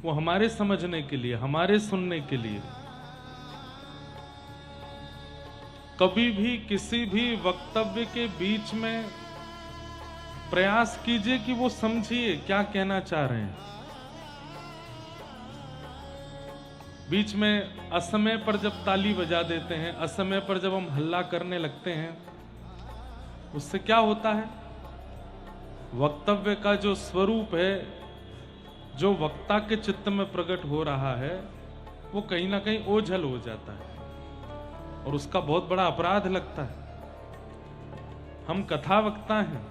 वो हमारे समझने के लिए, हमारे सुनने के लिए। कभी भी किसी भी वक्तव्य के बीच में प्रयास कीजिए कि वो समझिए क्या कहना चाह रहे हैं। बीच में असमय पर जब ताली बजा देते हैं, असमय पर जब हम हल्ला करने लगते हैं, उससे क्या होता है? वक्तव्य का जो स्वरूप है, जो वक्ता के चित्त में प्रकट हो रहा है, वो कहीं ना कहीं ओझल हो जाता है और उसका बहुत बड़ा अपराध लगता है। हम कथा वक्ता हैं,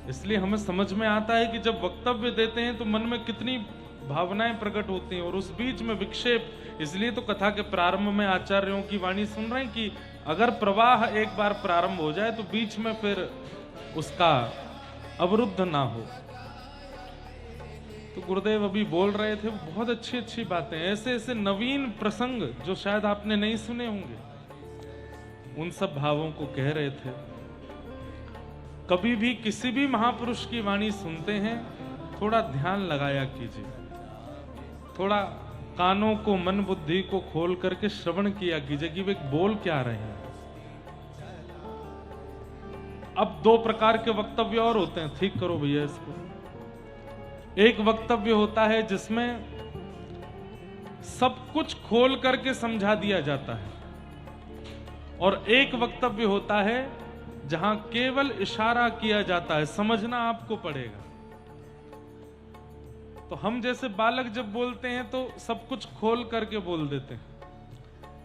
इसलिए हमें समझ में आता है कि जब वक्तव्य देते हैं तो मन में कितनी भावनाएं प्रकट होती हैं और उस बीच में विक्षेप। इसलिए तो कथा के प्रारंभ में आचार्यों की वाणी सुन रहे हैं कि अगर प्रवाह एक बार प्रारंभ हो जाए तो बीच में फिर उसका अवरुद्ध ना हो। तो गुरुदेव अभी बोल रहे थे, बहुत अच्छी अच्छी बातें, ऐसे ऐसे नवीन प्रसंग जो शायद आपने नहीं सुने होंगे, उन सब भावों को कह रहे थे। कभी भी किसी भी महापुरुष की वाणी सुनते हैं, थोड़ा ध्यान लगाया कीजिए, थोड़ा कानों को, मन बुद्धि को खोल करके श्रवण किया कीजिए कि वे बोल क्या रहे हैं। अब दो प्रकार के वक्तव्य और होते हैं, ठीक करो भैया इसको। एक वक्तव्य होता है जिसमें सब कुछ खोल करके समझा दिया जाता है, और एक वक्तव्य होता है जहां केवल इशारा किया जाता है, समझना आपको पड़ेगा। तो हम जैसे बालक जब बोलते हैं तो सब कुछ खोल करके बोल देते हैं,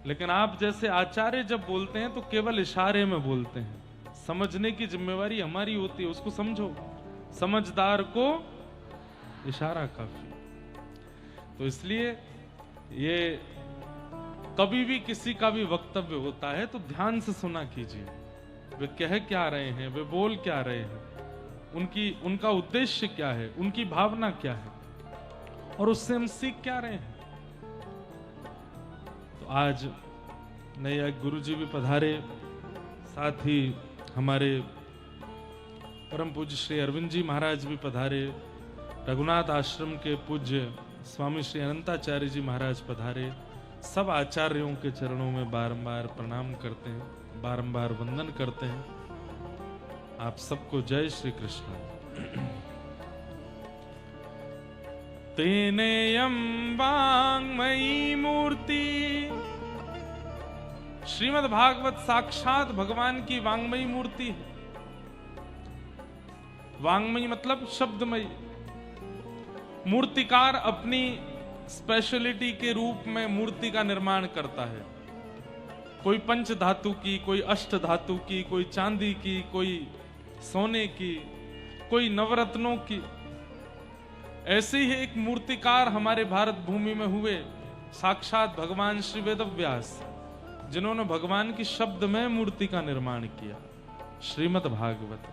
लेकिन आप जैसे आचार्य जब बोलते हैं तो केवल इशारे में बोलते हैं। समझने की जिम्मेवारी हमारी होती है, उसको समझो। समझदार को इशारा काफी। तो इसलिए ये कभी भी किसी का भी वक्तव्य होता है तो ध्यान से सुना कीजिए, वे कह क्या रहे हैं, वे बोल क्या रहे हैं, उनका उद्देश्य क्या है, उनकी भावना क्या है, और उससे हम सीख क्या रहे हैं। तो आज नए गुरुजी भी पधारे, साथ ही हमारे परम पूज्य श्री अरविंद जी महाराज भी पधारे, रघुनाथ आश्रम के पूज्य स्वामी श्री अनंताचार्य जी महाराज पधारे। सब आचार्यों के चरणों में बारंबार प्रणाम करते हैं, बारंबार वंदन करते हैं। आप सबको जय श्री कृष्ण। तेनेयं वाङ्मयी मूर्ति, श्रीमद् भागवत साक्षात भगवान की वाङ्मयी मूर्ति है। वाङ्मयी मतलब शब्दमयी। मूर्तिकार अपनी स्पेशलिटी के रूप में मूर्ति का निर्माण करता है। कोई पंच धातु की, कोई अष्ट धातु की, कोई चांदी की, कोई सोने की, कोई नवरत्नों की। ऐसे ही एक मूर्तिकार हमारे भारत भूमि में हुए, साक्षात भगवान श्री वेदव्यास, जिन्होंने भगवान की शब्द में मूर्ति का निर्माण किया। श्रीमद् भागवत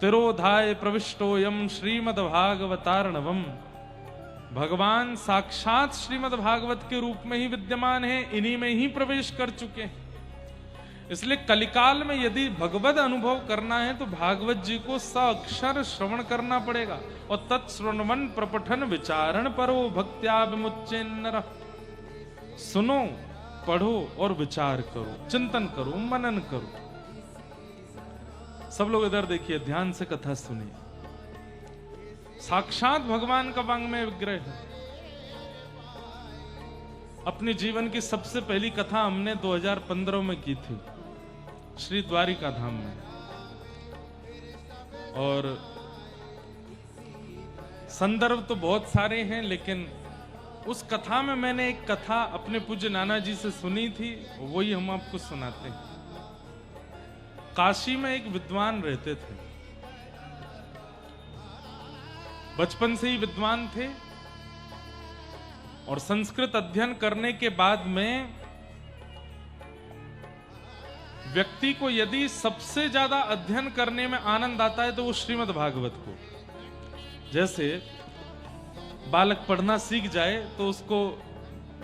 तिरोधाय प्रविष्टोयम श्रीमद् भागवतार्णवम। भगवान साक्षात श्रीमद् भागवत के रूप में ही विद्यमान है, इन्हीं में ही प्रवेश कर चुके हैं। इसलिए कलिकाल में यदि भगवद अनुभव करना है तो भागवत जी को साक्षर श्रवण करना पड़ेगा। और तत्श्रवण प्रपठन विचारण परो भक्त्या विमुच्चेन्नरः। सुनो, पढ़ो और विचार करो, चिंतन करो, मनन करो। सब लोग इधर देखिए, ध्यान से कथा सुनिए। साक्षात भगवान का वाङ्मय विग्रह है। अपने जीवन की सबसे पहली कथा हमने 2015 में की थी, श्री द्वारिका धाम में। और संदर्भ तो बहुत सारे हैं, लेकिन उस कथा में मैंने एक कथा अपने पूज्य नाना जी से सुनी थी, वही हम आपको सुनाते हैं। काशी में एक विद्वान रहते थे, बचपन से ही विद्वान थे, और संस्कृत अध्ययन करने के बाद में व्यक्ति को यदि सबसे ज्यादा अध्ययन करने में आनंद आता है तो वो श्रीमद् भागवत को। जैसे बालक पढ़ना सीख जाए तो उसको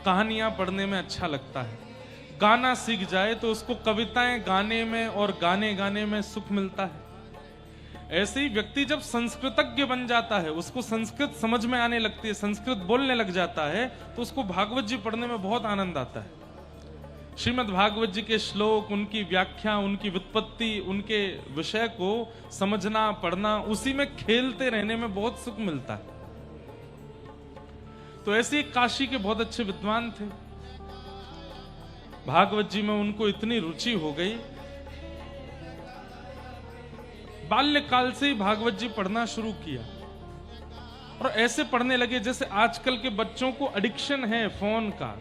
कहानियां पढ़ने में अच्छा लगता है, गाना सीख जाए तो उसको कविताएं गाने में और गाने गाने में सुख मिलता है। ऐसे ही व्यक्ति जब संस्कृतज्ञ बन जाता है, उसको संस्कृत समझ में आने लगती है, संस्कृत बोलने लग जाता है, तो उसको भागवत जी पढ़ने में बहुत आनंद आता है। श्रीमद् भागवत जी के श्लोक, उनकी व्याख्या, उनकी व्युत्पत्ति, उनके विषय को समझना, पढ़ना, उसी में खेलते रहने में बहुत सुख मिलता है। तो ऐसे काशी के बहुत अच्छे विद्वान थे, भागवत जी में उनको इतनी रुचि हो गई, बाल्यकाल से ही भागवत जी पढ़ना शुरू किया और ऐसे पढ़ने लगे जैसे आजकल के बच्चों को एडिक्शन है फोन का,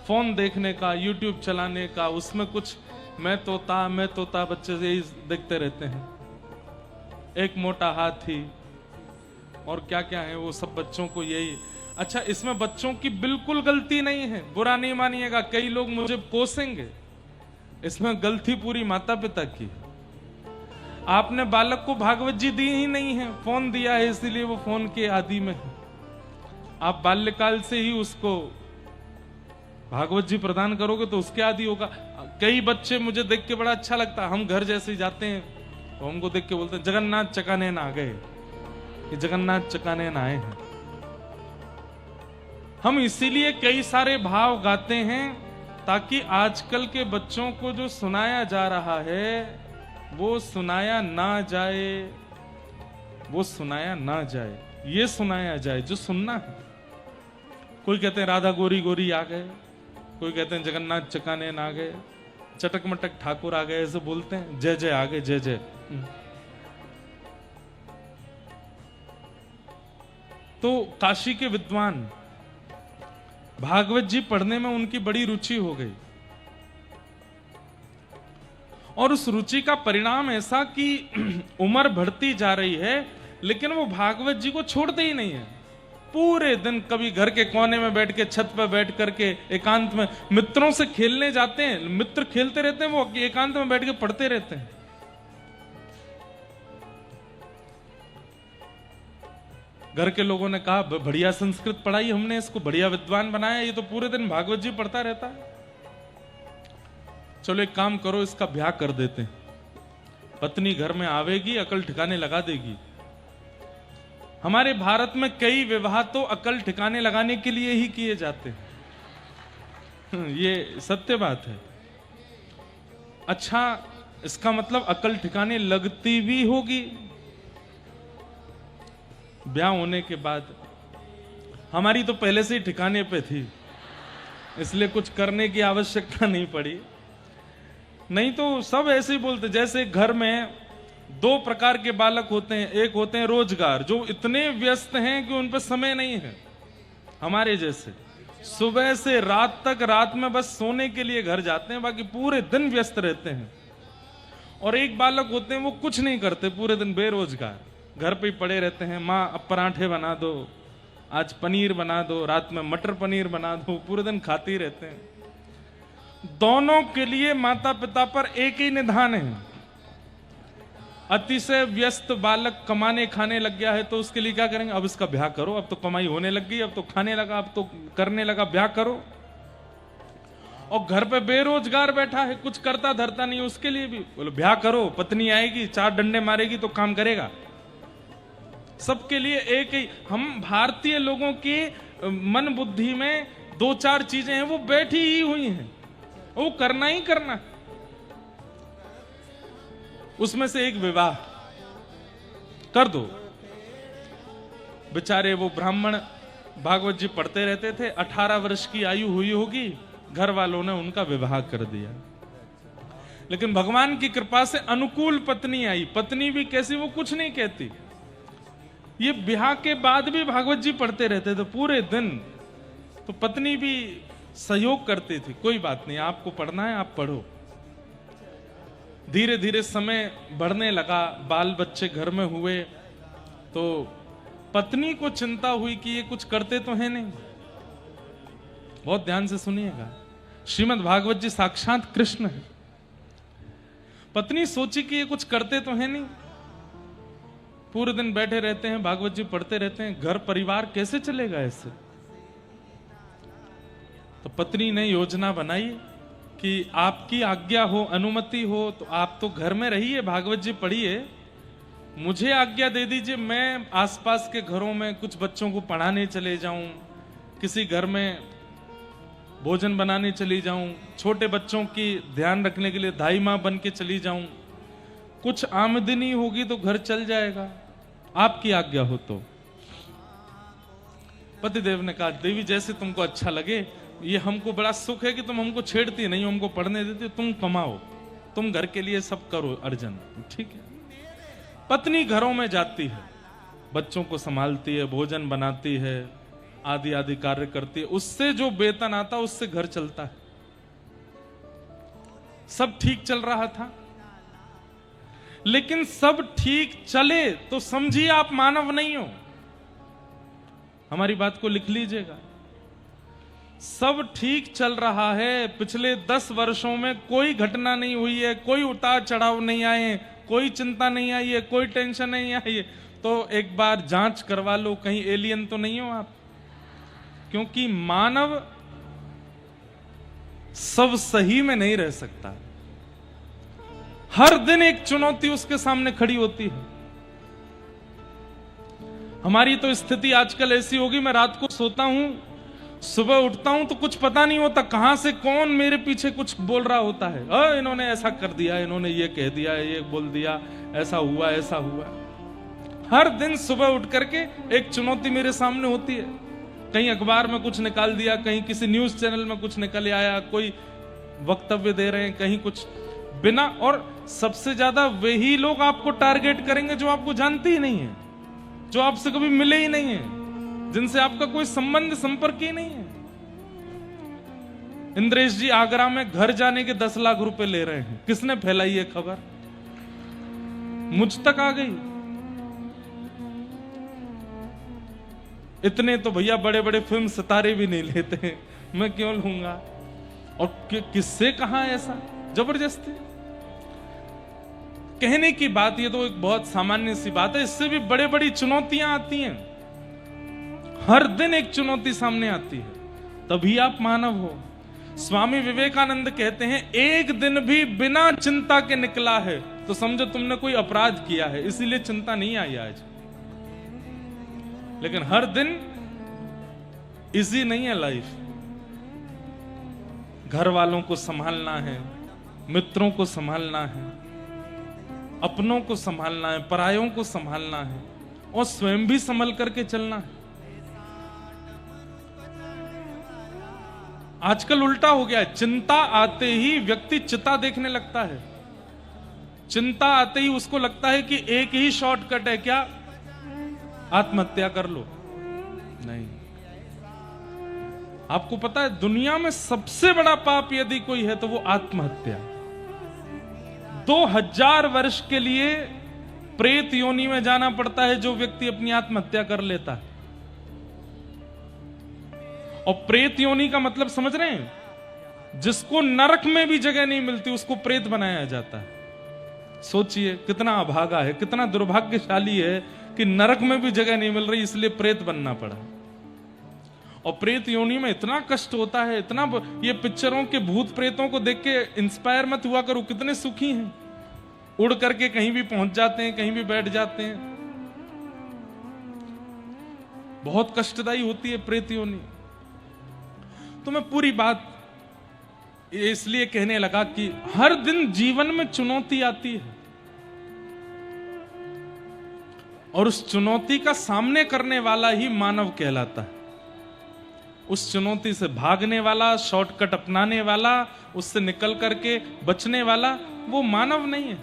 फोन देखने का, यूट्यूब चलाने का, उसमें कुछ मैं तोता बच्चे यही देखते रहते हैं, एक मोटा हाथी और क्या क्या है वो सब बच्चों को यही। अच्छा, इसमें बच्चों की बिल्कुल गलती नहीं है, बुरा नहीं मानिएगा, कई लोग मुझे कोसेंगे, इसमें गलती पूरी माता पिता की है। आपने बालक को भागवत जी दी ही नहीं है, फोन दिया है इसीलिए वो फोन के आदी में है। आप बाल्यकाल से ही उसको भागवत जी प्रदान करोगे तो उसके आदी होगा। कई बच्चे मुझे देख के बड़ा अच्छा लगता है, हम घर जैसे ही जाते हैं तो हमको देख के बोलते हैं जगन्नाथ चकानैन आ गए, ये जगन्नाथ चकानैन आए हैं। हम इसीलिए कई सारे भाव गाते हैं ताकि आजकल के बच्चों को जो सुनाया जा रहा है वो सुनाया ना जाए, वो सुनाया ना जाए, ये सुनाया जाए जो सुनना है। कोई कहते हैं राधा गोरी गोरी आ गए, कोई कहते हैं जगन्नाथ चकानैन आ गए, चटक मटक ठाकुर आ गए, ऐसे बोलते हैं, जय जय आ गए, जय जय। तो काशी के विद्वान भागवत जी पढ़ने में उनकी बड़ी रुचि हो गई और उस रुचि का परिणाम ऐसा कि उम्र बढ़ती जा रही है लेकिन वो भागवत जी को छोड़ते ही नहीं है। पूरे दिन कभी घर के कोने में बैठ के, छत पर बैठ करके एकांत में, मित्रों से खेलने जाते हैं, मित्र खेलते रहते हैं, वो एकांत में बैठ के पढ़ते रहते हैं। घर के लोगों ने कहा बढ़िया संस्कृत पढ़ाई हमने, इसको बढ़िया विद्वान बनाया, ये तो पूरे दिन भागवत जी पढ़ता रहता है, चलो एक काम करो इसका ब्याह कर देते हैं, पत्नी घर में आवेगी, अकल ठिकाने लगा देगी। हमारे भारत में कई विवाह तो अकल ठिकाने लगाने के लिए ही किए जाते हैं, ये सत्य बात है। अच्छा, इसका मतलब अकल ठिकाने लगती भी होगी ब्याह होने के बाद। हमारी तो पहले से ही ठिकाने पे थी, इसलिए कुछ करने की आवश्यकता नहीं पड़ी। नहीं तो सब ऐसे ही बोलते, जैसे घर में दो प्रकार के बालक होते हैं, एक होते हैं रोजगार, जो इतने व्यस्त हैं कि उन पर समय नहीं है, हमारे जैसे सुबह से रात तक, रात में बस सोने के लिए घर जाते हैं, बाकी पूरे दिन व्यस्त रहते हैं। और एक बालक होते हैं वो कुछ नहीं करते, पूरे दिन बेरोजगार, घर पे ही पड़े रहते हैं, माँ अब पराठे बना दो, आज पनीर बना दो, रात में मटर पनीर बना दो, पूरे दिन खाते ही रहते हैं। दोनों के लिए माता पिता पर एक ही निधान है। अतिशय व्यस्त बालक कमाने खाने लग गया है तो उसके लिए क्या करेंगे, अब इसका ब्याह करो, अब तो कमाई होने लग गई, अब तो खाने लगा, अब तो करने लगा, ब्याह करो। और घर पे बेरोजगार बैठा है, कुछ करता धरता नहीं, उसके लिए भी बोलो ब्याह करो, पत्नी आएगी, चार डंडे मारेगी तो काम करेगा। सबके लिए एक ही। हम भारतीय लोगों के मन बुद्धि में दो चार चीजें हैं, वो बैठी ही हुई हैं, वो करना ही करना। उसमें से एक विवाह कर दो। बेचारे वो ब्राह्मण भागवत जी पढ़ते रहते थे, 18 वर्ष की आयु हुई होगी, घर वालों ने उनका विवाह कर दिया। लेकिन भगवान की कृपा से अनुकूल पत्नी आई। पत्नी भी कैसी, वो कुछ नहीं कहती, ये ब्याह के बाद भी भागवत जी पढ़ते रहते थे पूरे दिन। तो पत्नी भी सहयोग करती थी, कोई बात नहीं, आपको पढ़ना है आप पढ़ो। धीरे धीरे समय बढ़ने लगा, बाल बच्चे घर में हुए, तो पत्नी को चिंता हुई कि ये कुछ करते तो है नहीं। बहुत ध्यान से सुनिएगा, श्रीमद् भागवत जी साक्षात कृष्ण है। पत्नी सोची कि ये कुछ करते तो है नहीं, पूरे दिन बैठे रहते हैं, भागवत जी पढ़ते रहते हैं, घर परिवार कैसे चलेगा ऐसे। तो पत्नी ने योजना बनाई कि आपकी आज्ञा हो, अनुमति हो तो आप तो घर में रहिए, भागवत जी पढ़िए, मुझे आज्ञा दे दीजिए, मैं आसपास के घरों में कुछ बच्चों को पढ़ाने चले जाऊं, किसी घर में भोजन बनाने चली जाऊं, छोटे बच्चों की ध्यान रखने के लिए दाई माँ बन के चली जाऊं, कुछ आमदनी होगी तो घर चल जाएगा, आपकी आज्ञा हो तो। पतिदेव ने कहा, देवी जैसे तुमको अच्छा लगे, ये हमको बड़ा सुख है कि तुम हमको छेड़ती नहीं, हमको पढ़ने देती हो, तुम कमाओ, तुम घर के लिए सब करो अर्जन, ठीक है। पत्नी घरों में जाती है, बच्चों को संभालती है, भोजन बनाती है, आदि आदि कार्य करती है, उससे जो वेतन आता है उससे घर चलता है। सब ठीक चल रहा था, लेकिन सब ठीक चले तो समझिए आप मानव नहीं हो। हमारी बात को लिख लीजिएगा। सब ठीक चल रहा है, पिछले 10 वर्षों में कोई घटना नहीं हुई है, कोई उतार चढ़ाव नहीं आए, कोई चिंता नहीं आई है, कोई टेंशन नहीं आई है, तो एक बार जांच करवा लो, कहीं एलियन तो नहीं हो आप। क्योंकि मानव सब सही में नहीं रह सकता, हर दिन एक चुनौती उसके सामने खड़ी होती है। हमारी तो स्थिति आजकल ऐसी होगी, मैं रात को सोता हूं, सुबह उठता हूं तो कुछ पता नहीं होता कहां से कौन मेरे पीछे कुछ बोल रहा होता है। इन्होंने ऐसा कर दिया, इन्होंने ये कह दिया, ये बोल दिया, ऐसा हुआ, ऐसा हुआ। हर दिन सुबह उठ करके एक चुनौती मेरे सामने होती है। कहीं अखबार में कुछ निकाल दिया, कहीं किसी न्यूज चैनल में कुछ निकल आया, कोई वक्तव्य दे रहे हैं, कहीं कुछ बिना। और सबसे ज्यादा वही लोग आपको टारगेट करेंगे जो आपको जानते ही नहीं है, जो आपसे कभी मिले ही नहीं है, जिनसे आपका कोई संबंध संपर्क ही नहीं है। इंद्रेश जी आगरा में घर जाने के 10 लाख रुपए ले रहे हैं, किसने फैलाई ये खबर? मुझ तक आ गई। इतने तो भैया बड़े बड़े फिल्म सितारे भी नहीं लेते, मैं क्यों लूंगा? और किससे कहा ऐसा? जबरदस्ती कहने की बात, ये तो एक बहुत सामान्य सी बात है, इससे भी बड़े बड़ी चुनौतियां आती हैं। हर दिन एक चुनौती सामने आती है, तभी आप मानव हो। स्वामी विवेकानंद कहते हैं, एक दिन भी बिना चिंता के निकला है तो समझो तुमने कोई अपराध किया है, इसीलिए चिंता नहीं आई आज। लेकिन हर दिन इजी नहीं है लाइफ। घर वालों को संभालना है, मित्रों को संभालना है, अपनों को संभालना है, परायों को संभालना है, और स्वयं भी संभल करके चलना है। आजकल उल्टा हो गया है, चिंता आते ही व्यक्ति चिता देखने लगता है। चिंता आते ही उसको लगता है कि एक ही शॉर्टकट है, क्या? आत्महत्या कर लो। नहीं, आपको पता है दुनिया में सबसे बड़ा पाप यदि कोई है तो वो आत्महत्या। 2000 वर्ष के लिए प्रेत योनि में जाना पड़ता है जो व्यक्ति अपनी आत्महत्या कर लेता है। और प्रेत योनि का मतलब समझ रहे हैं? जिसको नरक में भी जगह नहीं मिलती उसको प्रेत बनाया जाता है। सोचिए कितना अभागा है, कितना दुर्भाग्यशाली है कि नरक में भी जगह नहीं मिल रही, इसलिए प्रेत बनना पड़ा। और प्रेत योनि में इतना कष्ट होता है, इतना। ये पिक्चरों के भूत प्रेतों को देख के इंस्पायर मत हुआ करो, कितने सुखी हैं, उड़ करके कहीं भी पहुंच जाते हैं, कहीं भी बैठ जाते हैं। बहुत कष्टदायी होती है प्रेत योनि। तो मैं पूरी बात इसलिए कहने लगा कि हर दिन जीवन में चुनौती आती है, और उस चुनौती का सामने करने वाला ही मानव कहलाता है। उस चुनौती से भागने वाला, शॉर्टकट अपनाने वाला, उससे निकल करके बचने वाला, वो मानव नहीं है।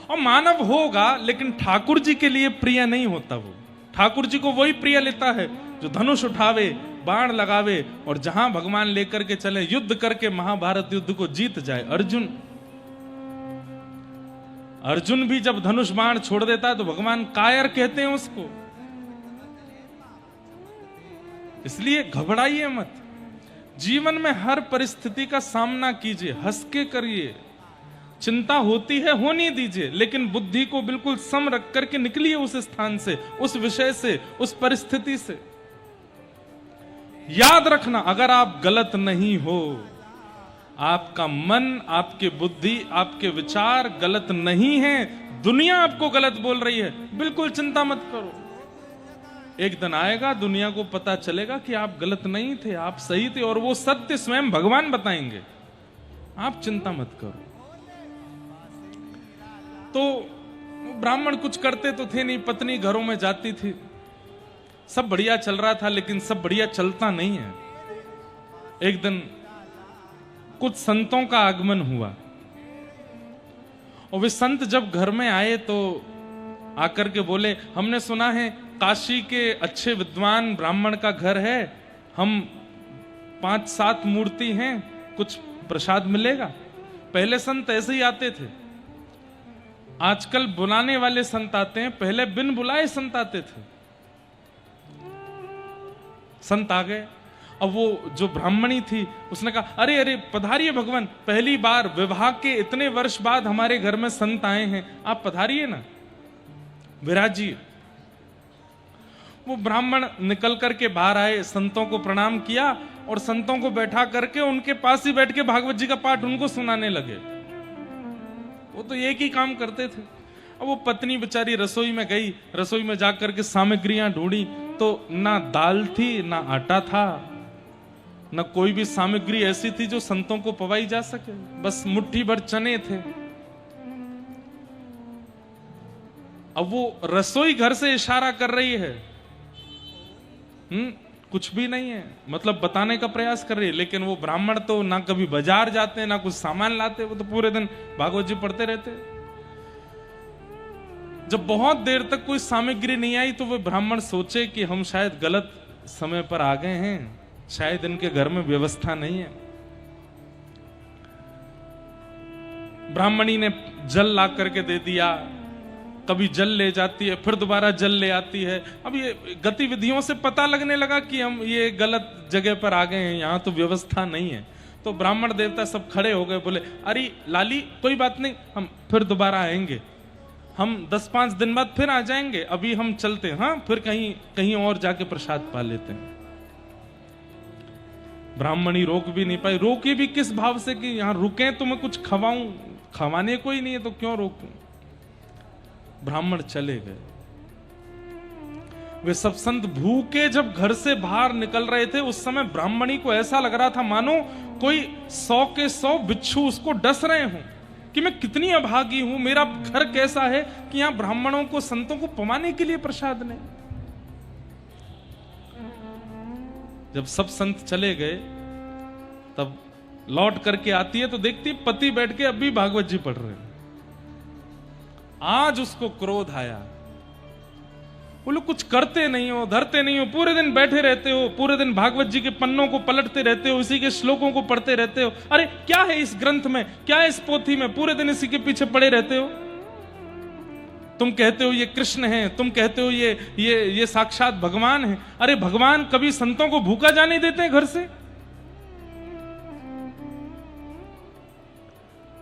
और मानव होगा लेकिन ठाकुर जी के लिए प्रिय नहीं होता। वो ठाकुर जी को वही प्रिय लेता है जो धनुष उठावे, बाण लगावे, और जहां भगवान लेकर के चले, युद्ध करके महाभारत युद्ध को जीत जाए। अर्जुन भी जब धनुष बाण छोड़ देता है तो भगवान कायर कहते हैं उसको। इसलिए घबराइए मत, जीवन में हर परिस्थिति का सामना कीजिए, हंस के करिए। चिंता होती है, होने दीजिए, लेकिन बुद्धि को बिल्कुल सम रख करके निकलिए उस स्थान से, उस विषय से, उस परिस्थिति से। याद रखना, अगर आप गलत नहीं हो, आपका मन, आपकी बुद्धि, आपके विचार गलत नहीं है, दुनिया आपको गलत बोल रही है, बिल्कुल चिंता मत करो। एक दिन आएगा, दुनिया को पता चलेगा कि आप गलत नहीं थे, आप सही थे, और वो सत्य स्वयं भगवान बताएंगे। आप चिंता मत करो। तो ब्राह्मण कुछ करते तो थे नहीं, पत्नी घरों में जाती थी, सब बढ़िया चल रहा था, लेकिन सब बढ़िया चलता नहीं है। एक दिन कुछ संतों का आगमन हुआ, और वे संत जब घर में आए तो आकर के बोले, हमने सुना है काशी के अच्छे विद्वान ब्राह्मण का घर है, हम 5-7 मूर्ति हैं, कुछ प्रसाद मिलेगा। पहले संत ऐसे ही आते थे, आजकल बुलाने वाले संत आते हैं, पहले बिन बुलाए संत आते थे। संत आ गए, अब वो जो ब्राह्मणी थी उसने कहा, अरे अरे पधारिए भगवान, पहली बार विवाह के इतने वर्ष बाद हमारे घर में संत आए हैं, आप पधारिए ना, विराजिए। वो ब्राह्मण निकल करके बाहर आए, संतों को प्रणाम किया, और संतों को बैठा करके उनके पास ही बैठ के भागवत जी का पाठ उनको सुनाने लगे। वो तो एक ही काम करते थे। अब वो पत्नी बेचारी रसोई में गई, रसोई में जाकर के सामग्रियां ढूंढी, तो ना दाल थी, ना आटा था, ना कोई भी सामग्री ऐसी थी जो संतों को पवाई जा सके, बस मुट्ठी भर चने थे। अब वो रसोई घर से इशारा कर रही है, कुछ भी नहीं है, मतलब बताने का प्रयास कर रही है, लेकिन वो ब्राह्मण तो ना कभी बाजार जाते, ना कुछ सामान लाते, वो तो पूरे दिन भागवत जी पढ़ते रहते। जब बहुत देर तक कोई सामग्री नहीं आई तो वो ब्राह्मण सोचे कि हम शायद गलत समय पर आ गए हैं, शायद इनके घर में व्यवस्था नहीं है। ब्राह्मणी ने जल ला करके दे दिया, कभी जल ले जाती है, फिर दोबारा जल ले आती है। अब ये गतिविधियों से पता लगने लगा कि हम ये गलत जगह पर आ गए हैं, यहाँ तो व्यवस्था नहीं है। तो ब्राह्मण देवता सब खड़े हो गए, बोले, अरे लाली कोई बात नहीं, हम फिर दोबारा आएंगे, हम 10-5 दिन बाद फिर आ जाएंगे, अभी हम चलते हैं, हाँ फिर कहीं कहीं और जाके प्रसाद पा लेते हैं। ब्राह्मणी रोक भी नहीं पाई, रोके भी किस भाव से कि यहाँ रुके तो मैं कुछ खवाऊं, खवाने को ही नहीं है तो क्यों रोकूं। ब्राह्मण चले गए। वे सब संत भूखे जब घर से बाहर निकल रहे थे, उस समय ब्राह्मणी को ऐसा लग रहा था मानो कोई 100 के 100 बिच्छू उसको डस रहे हों कि मैं कितनी अभागी हूं, मेरा घर कैसा है कि यहां ब्राह्मणों को, संतों को पवाने के लिए प्रसाद नहीं। जब सब संत चले गए तब लौट करके आती है तो देखती पति बैठ के अभी भागवत जी पढ़ रहे हैं। आज उसको क्रोध आया, बोलो कुछ करते नहीं हो, धरते नहीं हो, पूरे दिन बैठे रहते हो, पूरे दिन भागवत जी के पन्नों को पलटते रहते हो, इसी के श्लोकों को पढ़ते रहते हो। अरे क्या है इस ग्रंथ में, क्या है इस पोथी में, पूरे दिन इसी के पीछे पड़े रहते हो। तुम कहते हो ये कृष्ण है, तुम कहते हो ये साक्षात भगवान है। अरे भगवान कभी संतों को भूखा जाने देते हैं घर से?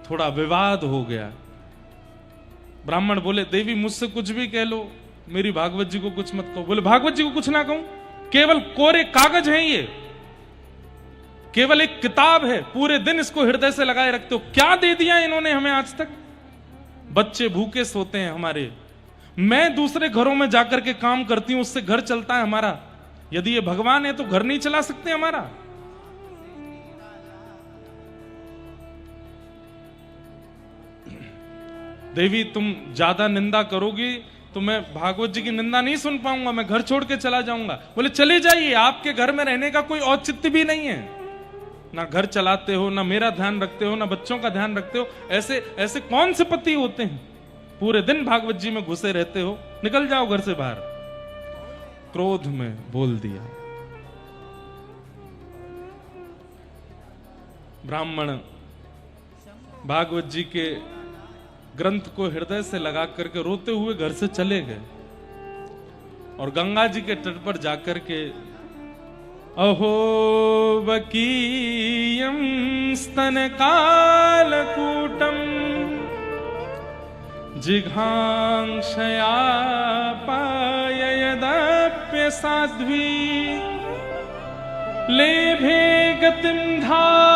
थोड़ा विवाद हो गया। ब्राह्मण बोले, देवी मुझसे कुछ भी कह लो, मेरी भागवत जी को कुछ मत कहो। बोले, भागवत जी को कुछ ना कहूं? केवल कोरे कागज हैं ये, केवल एक किताब है, पूरे दिन इसको हृदय से लगाए रखते हो। क्या दे दिया इन्होंने हमें आज तक? बच्चे भूखे सोते हैं हमारे, मैं दूसरे घरों में जाकर के काम करती हूं, उससे घर चलता है हमारा। यदि ये भगवान है तो घर नहीं चला सकते हमारा? देवी तुम ज्यादा निंदा करोगी तो मैं भागवत जी की निंदा नहीं सुन पाऊंगा, मैं घर छोड़ के चला जाऊंगा। बोले, चले जाइए, आपके घर में रहने का कोई औचित्य भी नहीं है, ना घर चलाते हो, ना मेरा ध्यान रखते हो, ना बच्चों का ध्यान रखते हो। ऐसे ऐसे कौन से पति होते हैं, पूरे दिन भागवत जी में घुसे रहते हो, निकल जाओ घर से बाहर। क्रोध में बोल दिया। ब्राह्मण भागवत जी के ग्रंथ को हृदय से लगा करके रोते हुए घर से चले गए और गंगा जी के तट पर जाकर के, अहो वकीयम स्तन कालकूटम जिघांक्षया पाययदप्य साध्वी लेभे गतिम धातृचितां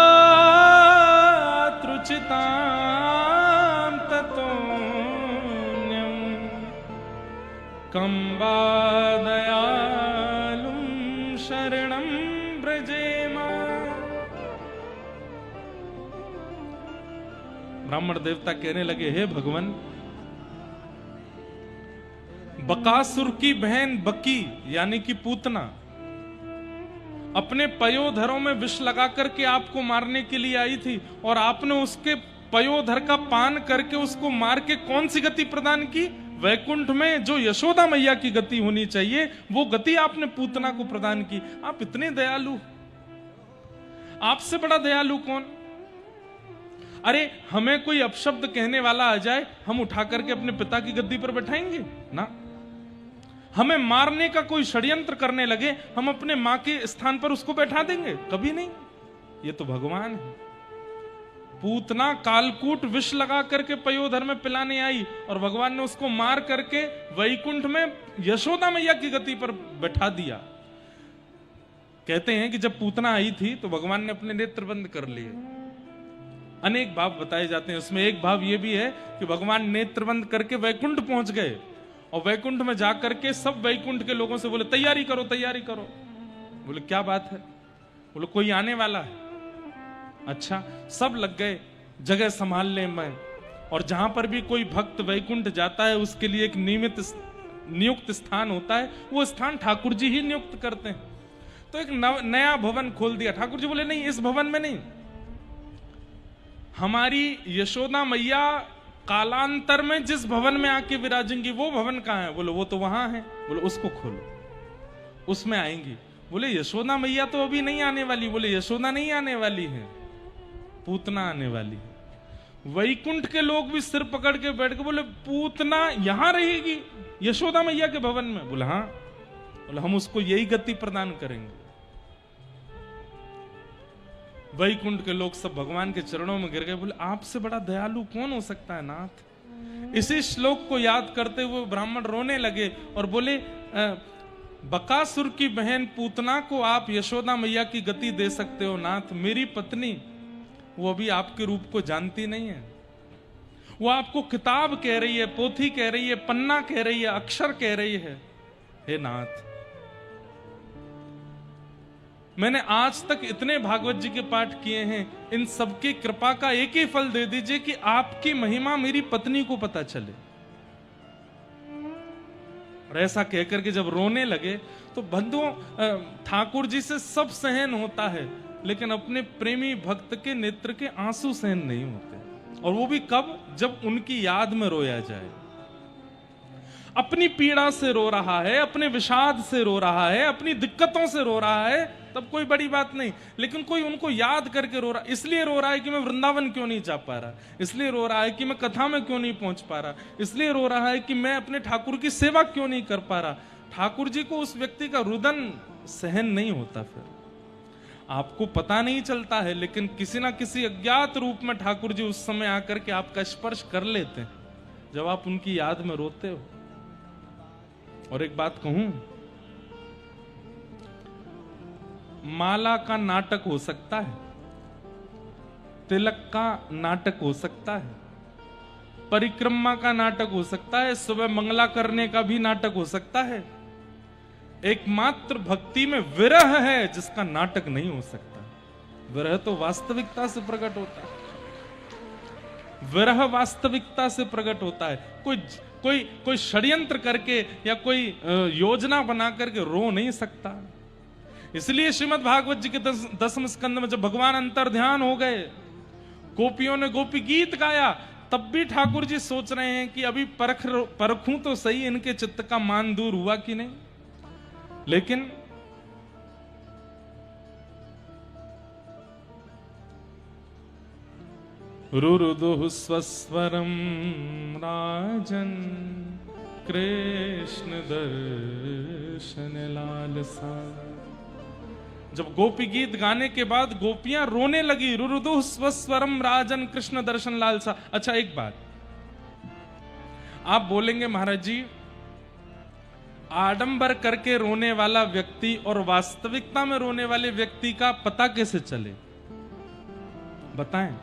ततो कम्बा दयालुं शरणं व्रजेमा। ब्राह्मण देवता कहने लगे, हे भगवान, बकासुर की बहन बकी यानी कि पूतना अपने पयोधरों में विष लगा करके आपको मारने के लिए आई थी, और आपने उसके पयोधर का पान करके उसको मार के कौन सी गति प्रदान की? वैकुंठ में जो यशोदा मैया की गति होनी चाहिए वो गति आपने पूतना को प्रदान की। आप इतने दयालु, आपसे बड़ा दयालु कौन? अरे हमें कोई अपशब्द कहने वाला आ जाए, हम उठा करके अपने पिता की गद्दी पर बैठाएंगे ना? हमें मारने का कोई षड्यंत्र करने लगे, हम अपने मां के स्थान पर उसको बैठा देंगे? कभी नहीं। ये तो भगवान है। पूतना कालकूट विष लगा करके पयोधर में पिलाने आई और भगवान ने उसको मार करके वैकुंठ में यशोदा मैया की गति पर बैठा दिया। कहते हैं कि जब पूतना आई थी तो भगवान ने अपने नेत्र बंद कर लिए। अनेक भाव बताए जाते हैं, उसमें एक भाव यह भी है कि भगवान नेत्र बंद करके वैकुंठ पहुंच गए और वैकुंठ में जाकर के सब वैकुंठ के लोगों से बोले, तैयारी करो तैयारी करो। बोले क्या बात है? बोले कोई आने वाला है। अच्छा, सब लग गए जगह संभालने में, और जहां पर भी कोई भक्त वैकुंठ जाता है उसके लिए एक नियुक्त स्थान होता है, वो स्थान ठाकुर जी ही नियुक्त करते हैं। तो एक नया भवन खोल दिया। ठाकुर जी बोले नहीं, इस भवन में नहीं, हमारी यशोदा मैया कालांतर में जिस भवन में आके विराजेंगी वो भवन कहां है? बोले वो तो वहां है। बोले उसको खोलो, उसमें आएंगी। बोले यशोदा मैया तो अभी नहीं आने वाली। बोले यशोदा नहीं आने वाली है, पूतना आने वाली है। वैकुंठ के लोग भी सिर पकड़ के बैठ के बोले, पूतना यहां रहेगी यशोदा मैया के भवन में? बोले हाँ। बोले हम उसको यही गति प्रदान करेंगे। वैकुंठ के लोग सब भगवान के चरणों में गिर गए। बोले आपसे बड़ा दयालु कौन हो सकता है नाथ? इसी श्लोक को याद करते हुए ब्राह्मण रोने लगे और बोले, बकासुर की बहन पूतना को आप यशोदा मैया की गति दे सकते हो नाथ, मेरी पत्नी वो अभी आपके रूप को जानती नहीं है। वो आपको किताब कह रही है, पोथी कह रही है, पन्ना कह रही है, अक्षर कह रही है। हे नाथ, मैंने आज तक इतने भागवत जी के पाठ किए हैं, इन सबकी कृपा का एक ही फल दे दीजिए कि आपकी महिमा मेरी पत्नी को पता चले। और ऐसा कहकर के जब रोने लगे तो बंधुओं, ठाकुर जी से सब सहन होता है, लेकिन अपने प्रेमी भक्त के नेत्र के आंसू सहन नहीं होते। और वो भी कब? जब उनकी याद में रोया जाए। अपनी पीड़ा से रो रहा है, अपने विषाद से रो रहा है, अपनी दिक्कतों से रो रहा है, तब कोई बड़ी बात नहीं। लेकिन कोई उनको याद करके रो रहा, इसलिए रो रहा है कि मैं वृंदावन क्यों नहीं जा पा रहा, इसलिए रो रहा है कि मैं कथा में क्यों नहीं पहुंच पा रहा, इसलिए रो रहा है कि मैं अपने ठाकुर की सेवा क्यों नहीं कर पा रहा। ठाकुर जी को उस व्यक्ति का रुदन सहन नहीं होता। फिर आपको पता नहीं चलता है, लेकिन किसी ना किसी अज्ञात रूप में ठाकुर जी उस समय आकर के आपका स्पर्श कर लेते हैं जब आप उनकी याद में रोते हो। और एक बात कहूं, माला का नाटक हो सकता है, तिलक का नाटक हो सकता है, परिक्रमा का नाटक हो सकता है, सुबह मंगला करने का भी नाटक हो सकता है। एकमात्र भक्ति में विरह है जिसका नाटक नहीं हो सकता। विरह तो वास्तविकता से प्रकट होता है, विरह वास्तविकता से प्रकट होता है। कोई षड्यंत्र करके या कोई योजना बना करके रो नहीं सकता। इसलिए श्रीमद् भागवत जी के 10वें स्कंद में जब भगवान अंतर ध्यान हो गए, गोपियों ने गोपी गीत गाया, तब भी ठाकुर जी सोच रहे हैं कि अभी परखूं तो सही इनके चित्त का मान दूर हुआ कि नहीं। लेकिन रुरुदुः स्वस्वरम राजन कृष्ण दर्शन लालसा। जब गोपी गीत गाने के बाद गोपियां रोने लगी, रुरुदुः स्वस्वरम राजन कृष्ण दर्शन लालसा। अच्छा एक बात आप बोलेंगे, महाराज जी आडंबर करके रोने वाला व्यक्ति और वास्तविकता में रोने वाले व्यक्ति का पता कैसे चले? बताएं।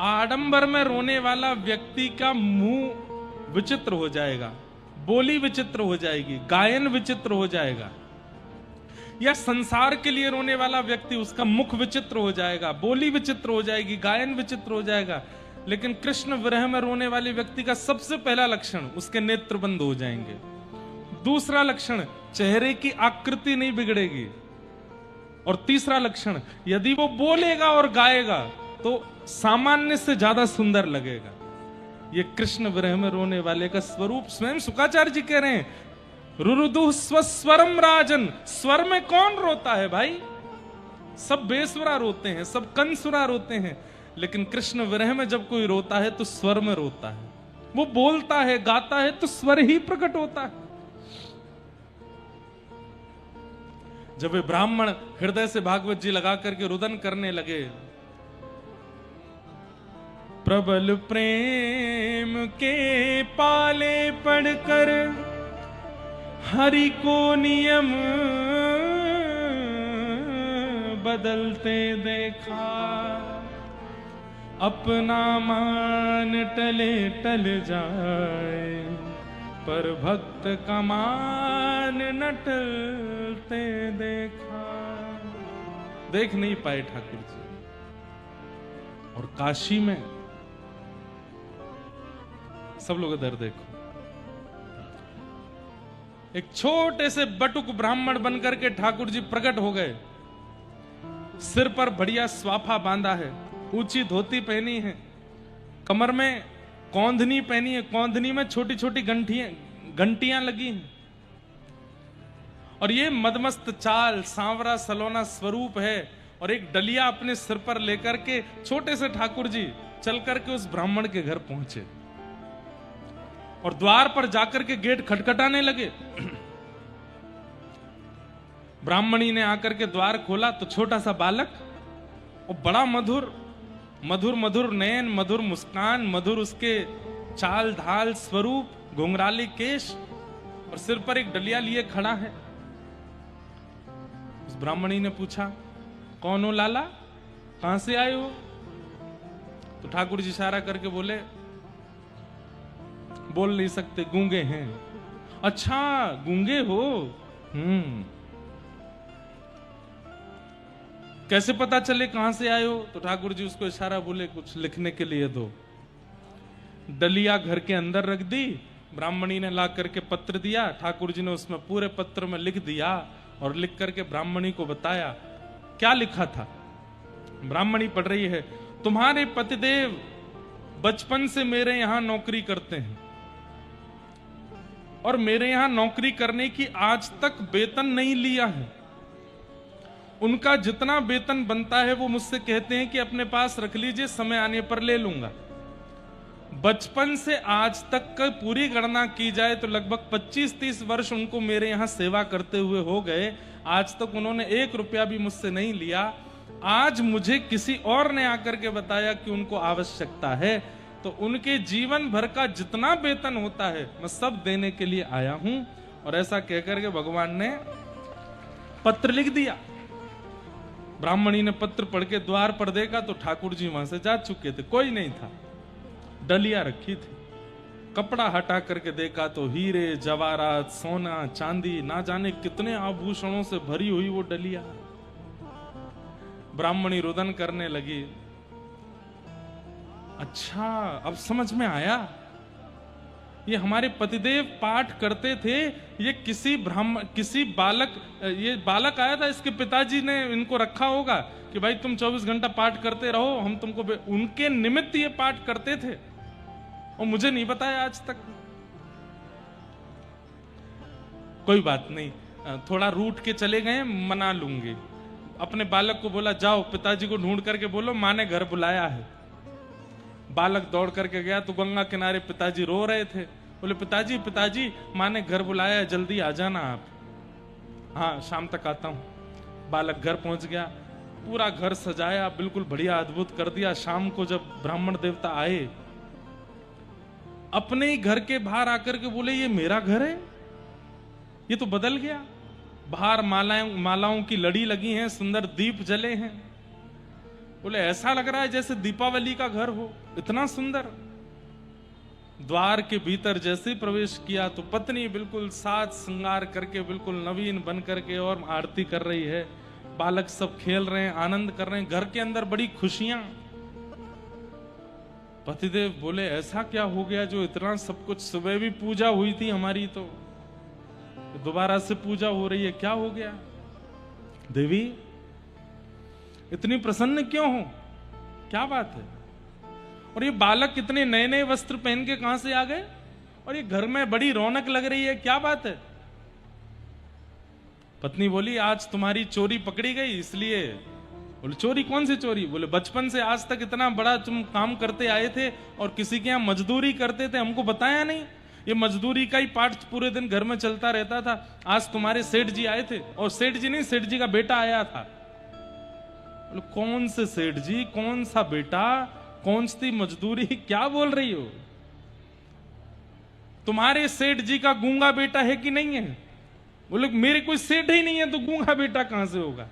आडंबर में रोने वाला व्यक्ति का मुंह विचित्र हो जाएगा, बोली विचित्र हो जाएगी, गायन विचित्र हो जाएगा। या संसार के लिए रोने वाला व्यक्ति, उसका मुख विचित्र हो जाएगा, बोली विचित्र हो जाएगी, गायन विचित्र हो जाएगा। लेकिन कृष्ण विरह में रोने वाले व्यक्ति का सबसे पहला लक्षण, उसके नेत्र बंद हो जाएंगे। दूसरा लक्षण, चेहरे की आकृति नहीं बिगड़ेगी। और तीसरा लक्षण, यदि वो बोलेगा और गाएगा तो सामान्य से ज्यादा सुंदर लगेगा। ये कृष्ण विरह में रोने वाले का स्वरूप स्वयं शुकाचार्य जी कह रहे हैं। रुरुदुः स्वस्वरम राजन, स्वर में कौन रोता है भाई? सब बेसुरा रोते हैं, सब कंसुरा रोते हैं, लेकिन कृष्ण विरह में जब कोई रोता है तो स्वर में रोता है। वो बोलता है, गाता है तो स्वर ही प्रकट होता है। जब वे ब्राह्मण हृदय से भागवत जी लगा करके रुदन करने लगे, प्रबल प्रेम के पाले पढ़कर हरि को नियम बदलते देखा, अपना मान टले टल जाए, पर भक्त का मान न टलते देखा। देख नहीं पाए ठाकुर जी। और काशी में सब लोग इधर देखो, एक छोटे से बटुक ब्राह्मण बनकर के ठाकुर जी प्रकट हो गए। सिर पर बढ़िया स्वाफा बांधा है, ऊंची धोती पहनी है, कमर में कौंधनी पहनी है, कौंधनी में छोटी छोटी घंटियां लगी हैं। और ये मदमस्त चाल, सांवरा सलोना स्वरूप है। और एक डलिया अपने सिर पर लेकर के छोटे से ठाकुर जी चल करके उस ब्राह्मण के घर पहुंचे और द्वार पर जाकर के गेट खटखटाने लगे। ब्राह्मणी ने आकर के द्वार खोला तो छोटा सा बालक, और बड़ा मधुर मधुर मधुर नयन, मधुर मुस्कान, मधुर उसके चाल ढाल स्वरूप, घुंघराले केश, और सिर पर एक डलिया लिए खड़ा है। उस ब्राह्मणी ने पूछा, कौन हो लाला, कहां से आए हो? तो ठाकुर जी इशारा करके बोले, बोल नहीं सकते, गूंगे हैं। अच्छा गूंगे हो? कैसे पता चले कहां से आए हो? तो ठाकुर जी उसको इशारा बोले, कुछ लिखने के लिए दो। डलिया घर के अंदर रख दी, ब्राह्मणी ने ला करके पत्र दिया। ठाकुर जी ने उसमें पूरे पत्र में लिख दिया और लिख करके ब्राह्मणी को बताया। क्या लिखा था? ब्राह्मणी पढ़ रही है, तुम्हारे पतिदेव बचपन से मेरे यहां नौकरी करते हैं और मेरे यहां नौकरी करने की आज तक वेतन नहीं लिया है। उनका जितना वेतन बनता है वो मुझसे कहते हैं कि अपने पास रख लीजिए, समय आने पर ले लूंगा। बचपन से आज तक का पूरी गणना की जाए तो लगभग 25-30 वर्ष उनको मेरे यहां सेवा करते हुए हो गए। आज तक उन्होंने 1 रुपया भी मुझसे नहीं लिया। आज मुझे किसी और ने आकर के बताया कि उनको आवश्यकता है, तो उनके जीवन भर का जितना वेतन होता है मैं सब देने के लिए आया हूं। और ऐसा कहकर के भगवान ने पत्र लिख दिया। ब्राह्मणी ने पत्र पढ़ के द्वार पर देखा तो ठाकुर जी वहां से जा चुके थे, कोई नहीं था। डलिया रखी थी, कपड़ा हटा करके देखा तो हीरे जवाहरात, सोना चांदी, ना जाने कितने आभूषणों से भरी हुई वो डलिया। ब्राह्मणी रुदन करने लगी। अच्छा अब समझ में आया, ये हमारे पतिदेव पाठ करते थे। ये किसी बालक, ये बालक आया था, इसके पिताजी ने इनको रखा होगा कि भाई तुम 24 घंटा पाठ करते रहो, हम तुमको, उनके निमित्त ये पाठ करते थे और मुझे नहीं बताया आज तक। कोई बात नहीं, थोड़ा रूठ के चले गए, मना लूंगी। अपने बालक को बोला, जाओ पिताजी को ढूंढ करके बोलो माँ ने घर बुलाया है। बालक दौड़ करके गया तो गंगा किनारे पिताजी रो रहे थे। बोले, पिताजी पिताजी माँ ने घर बुलाया है, जल्दी आ जाना आप। हाँ शाम तक आता हूं। बालक घर पहुंच गया, पूरा घर सजाया, बिल्कुल बढ़िया अद्भुत कर दिया। शाम को जब ब्राह्मण देवता आए, अपने ही घर के बाहर आकर के बोले, ये मेरा घर है, ये तो बदल गया। बाहर मालाओं की लड़ी लगी हैं, सुंदर दीप जले हैं। बोले, ऐसा लग रहा है जैसे दीपावली का घर हो, इतना सुंदर। द्वार के भीतर जैसे ही प्रवेश किया तो पत्नी बिल्कुल साज श्रृंगार करके बिल्कुल नवीन बन करके और आरती कर रही है। बालक सब खेल रहे हैं, आनंद कर रहे हैं, घर के अंदर बड़ी खुशियां। पतिदेव बोले ऐसा क्या हो गया जो इतना सब कुछ, सुबह भी पूजा हुई थी हमारी, तो दोबारा से पूजा हो रही है, क्या हो गया? देवी इतनी प्रसन्न क्यों हो, क्या बात है? और ये बालक इतने नए नए वस्त्र पहन के कहां से आ गए, और ये घर में बड़ी रौनक लग रही है, क्या बात है? पत्नी बोली आज तुम्हारी चोरी पकड़ी गई इसलिए। बोले चोरी कौन सी चोरी? बोले बचपन से आज तक इतना बड़ा तुम काम करते आए थे और किसी के यहां मजदूरी करते थे, हमको बताया नहीं। ये मजदूरी का ही पाठ पूरे दिन घर में चलता रहता था। आज तुम्हारे सेठ जी आए थे, और सेठ जी नहीं, सेठ जी का बेटा आया था। बोले कौन से सेठ जी, कौन सा बेटा, कौन सी मजदूरी, क्या बोल रही हो? तुम्हारे सेठ जी का गूंगा बेटा है कि नहीं है? बोले मेरे कोई सेठ ही नहीं है तो गूंगा बेटा कहां से होगा?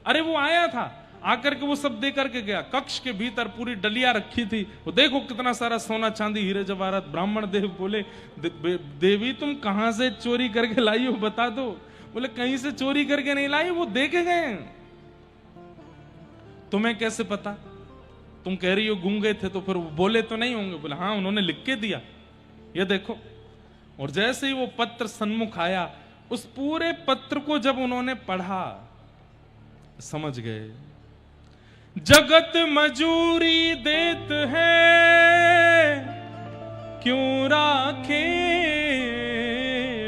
अरे वो आया था, आकर के वो सब दे करके गया। कक्ष के भीतर पूरी डलिया रखी थी, वो देखो कितना सारा सोना चांदी हीरे जवाहरात। ब्राह्मण देव बोले देवी तुम कहां से चोरी करके लाई हो, बता दो। बोले कहीं से चोरी करके नहीं लाई, वो दे के गए। तुम्हें कैसे पता? तुम कह रही हो गूंगे थे तो फिर वो बोले तो नहीं होंगे? बोले हाँ उन्होंने लिख के दिया, ये देखो। और जैसे ही वो पत्र सन्मुख आया, उस पूरे पत्र को जब उन्होंने पढ़ा, समझ गए जगत मजूरी देत है, क्यों राखे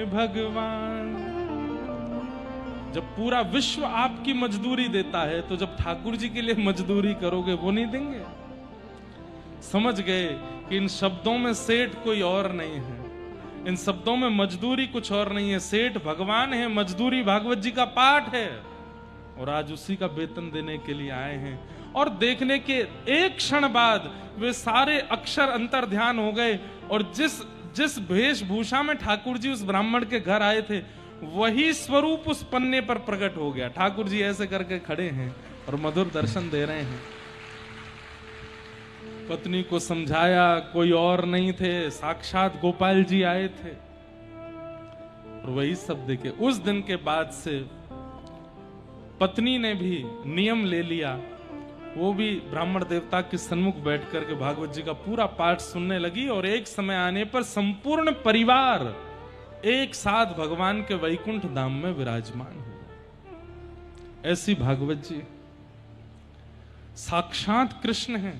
भगवान। जब पूरा विश्व आपकी मजदूरी देता है तो जब ठाकुर जी के लिए मजदूरी करोगे वो नहीं देंगे? समझ गए कि इन शब्दों में सेठ कोई और नहीं है, इन शब्दों में मजदूरी कुछ और नहीं है। सेठ भगवान है, मजदूरी भागवत जी का पाठ है, और आज उसी का वेतन देने के लिए आए हैं। और देखने के एक क्षण बाद वे सारे अक्षर अंतर ध्यान हो गए, और जिस वेशभूषा में ठाकुर जी उस ब्राह्मण के घर आए थे वही स्वरूप उस पन्ने पर प्रकट हो गया। ठाकुर जी ऐसे करके खड़े हैं और मधुर दर्शन दे रहे हैं। पत्नी को समझाया, कोई और नहीं थे, साक्षात गोपाल जी आए थे। और वही सब देखे। उस दिन के बाद से पत्नी ने भी नियम ले लिया, वो भी ब्राह्मण देवता के सन्मुख बैठ करके भागवत जी का पूरा पाठ सुनने लगी। और एक समय आने पर संपूर्ण परिवार एक साथ भगवान के वैकुंठ धाम में विराजमान हुआ। ऐसी भागवत जी साक्षात कृष्ण है,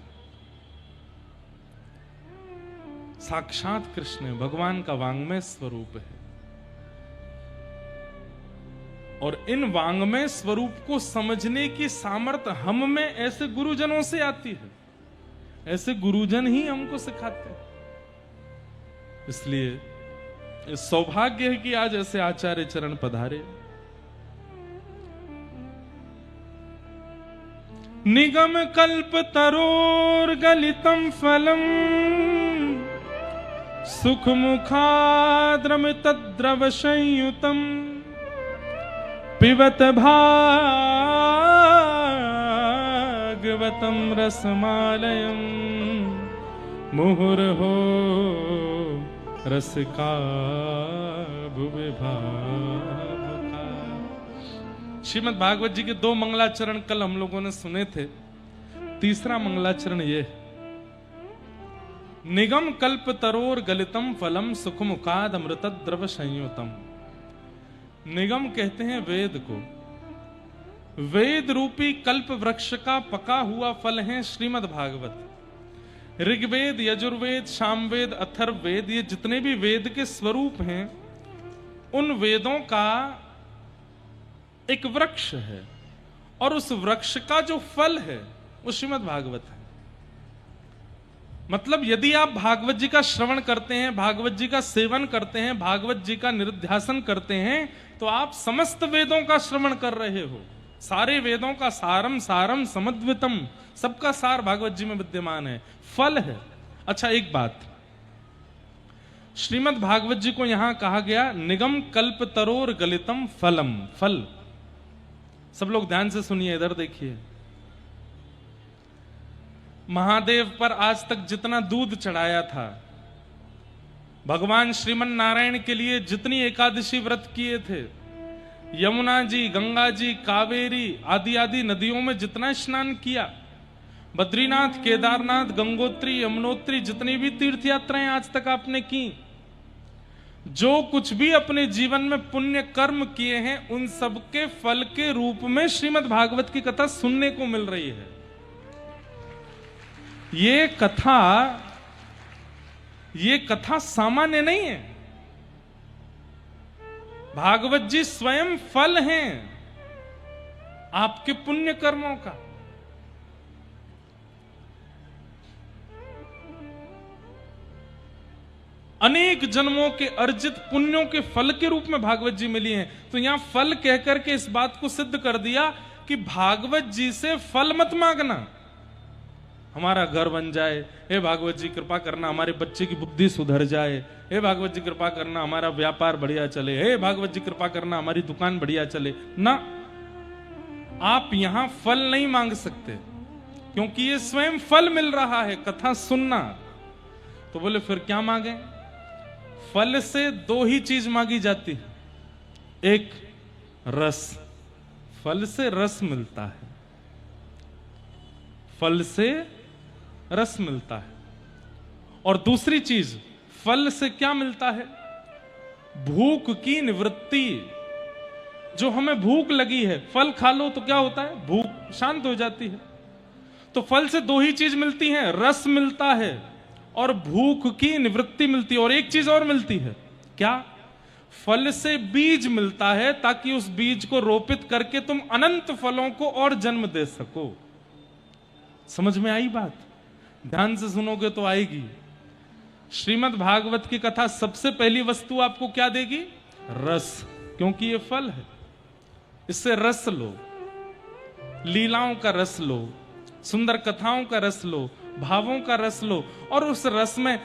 साक्षात कृष्ण है, भगवान का वांग्मय स्वरूप है। और इन वांग्मय स्वरूप को समझने की सामर्थ्य हम में ऐसे गुरुजनों से आती है, ऐसे गुरुजन ही हमको सिखाते हैं। इसलिए सौभाग्य है कि आज ऐसे आचार्य चरण पधारे। निगम कल्प तरोर गलितम फलम, सुख मुखाद्रमितद्रव संयुतम, पिबत भागवतम रसमालयम, मुहुर्हो रसिका भुवि भावुका। श्रीमद् भागवत जी के 2 मंगलाचरण कल हम लोगों ने सुने थे। तीसरा मंगलाचरण ये, निगम कल्प तरोर गलितम फलम, सुख मुखाद अमृत द्रव संयुतम। निगम कहते हैं वेद को, वेद रूपी कल्प वृक्ष का पका हुआ फल है श्रीमद् भागवत। ऋग्वेद, यजुर्वेद, सामवेद, अथर्ववेद, ये जितने भी वेद के स्वरूप हैं, उन वेदों का एक वृक्ष है, और उस वृक्ष का जो फल है वो श्रीमद् भागवत है। मतलब यदि आप भागवत जी का श्रवण करते हैं, भागवत जी का सेवन करते हैं, भागवत जी का निरुध्यासन करते हैं, तो आप समस्त वेदों का श्रवण कर रहे हो। सारे वेदों का सारम सारम समद्वितम, सबका सार भागवत जी में विद्यमान है, फल है। अच्छा एक बात, श्रीमद् भागवत जी को यहां कहा गया निगम कल्प तरोर गलितम फलम, फल। सब लोग ध्यान से सुनिए, इधर देखिए। महादेव पर आज तक जितना दूध चढ़ाया था भगवान श्रीमन नारायण के लिए जितनी एकादशी व्रत किए थे, यमुना जी, गंगा जी, कावेरी आदि आदि नदियों में जितना स्नान किया, बद्रीनाथ, केदारनाथ, गंगोत्री, यमुनोत्री, जितनी भी तीर्थ यात्राएं आज तक आपने की, जो कुछ भी अपने जीवन में पुण्य कर्म किए हैं, उन सब के फल के रूप में श्रीमद् भागवत की कथा सुनने को मिल रही है। ये कथा सामान्य नहीं है। भागवत जी स्वयं फल हैं आपके पुण्य कर्मों का। अनेक जन्मों के अर्जित पुण्यों के फल के रूप में भागवत जी मिली हैं। तो यहां फल कहकर के इस बात को सिद्ध कर दिया कि भागवत जी से फल मत मांगना। हमारा घर बन जाए, हे भागवत जी कृपा करना हमारे बच्चे की बुद्धि सुधर जाए, हे भागवत जी कृपा करना हमारा व्यापार बढ़िया चले, हे भागवत जी कृपा करना हमारी दुकान बढ़िया चले। ना, आप यहां फल नहीं मांग सकते, क्योंकि ये स्वयं फल मिल रहा है कथा सुनना। तो बोले फिर क्या मांगे? फल से दो ही चीज मांगी जाती है, एक रस, फल से रस मिलता है, फल से रस मिलता है। और दूसरी चीज फल से क्या मिलता है? भूख की निवृत्ति। जो हमें भूख लगी है, फल खा लो तो क्या होता है? भूख शांत हो जाती है। तो फल से दो ही चीज मिलती है, रस मिलता है और भूख की निवृत्ति मिलती है। और एक चीज और मिलती है, क्या? फल से बीज मिलता है, ताकि उस बीज को रोपित करके तुम अनंत फलों को और जन्म दे सको। समझ में आई बात? ध्यान से सुनोगे तो आएगी। श्रीमद् भागवत की कथा सबसे पहली वस्तु आपको क्या देगी? रस, क्योंकि ये फल है। इससे रस लो, लीलाओं का रस लो, सुंदर कथाओं का रस लो, भावों का रस लो। और उस रस में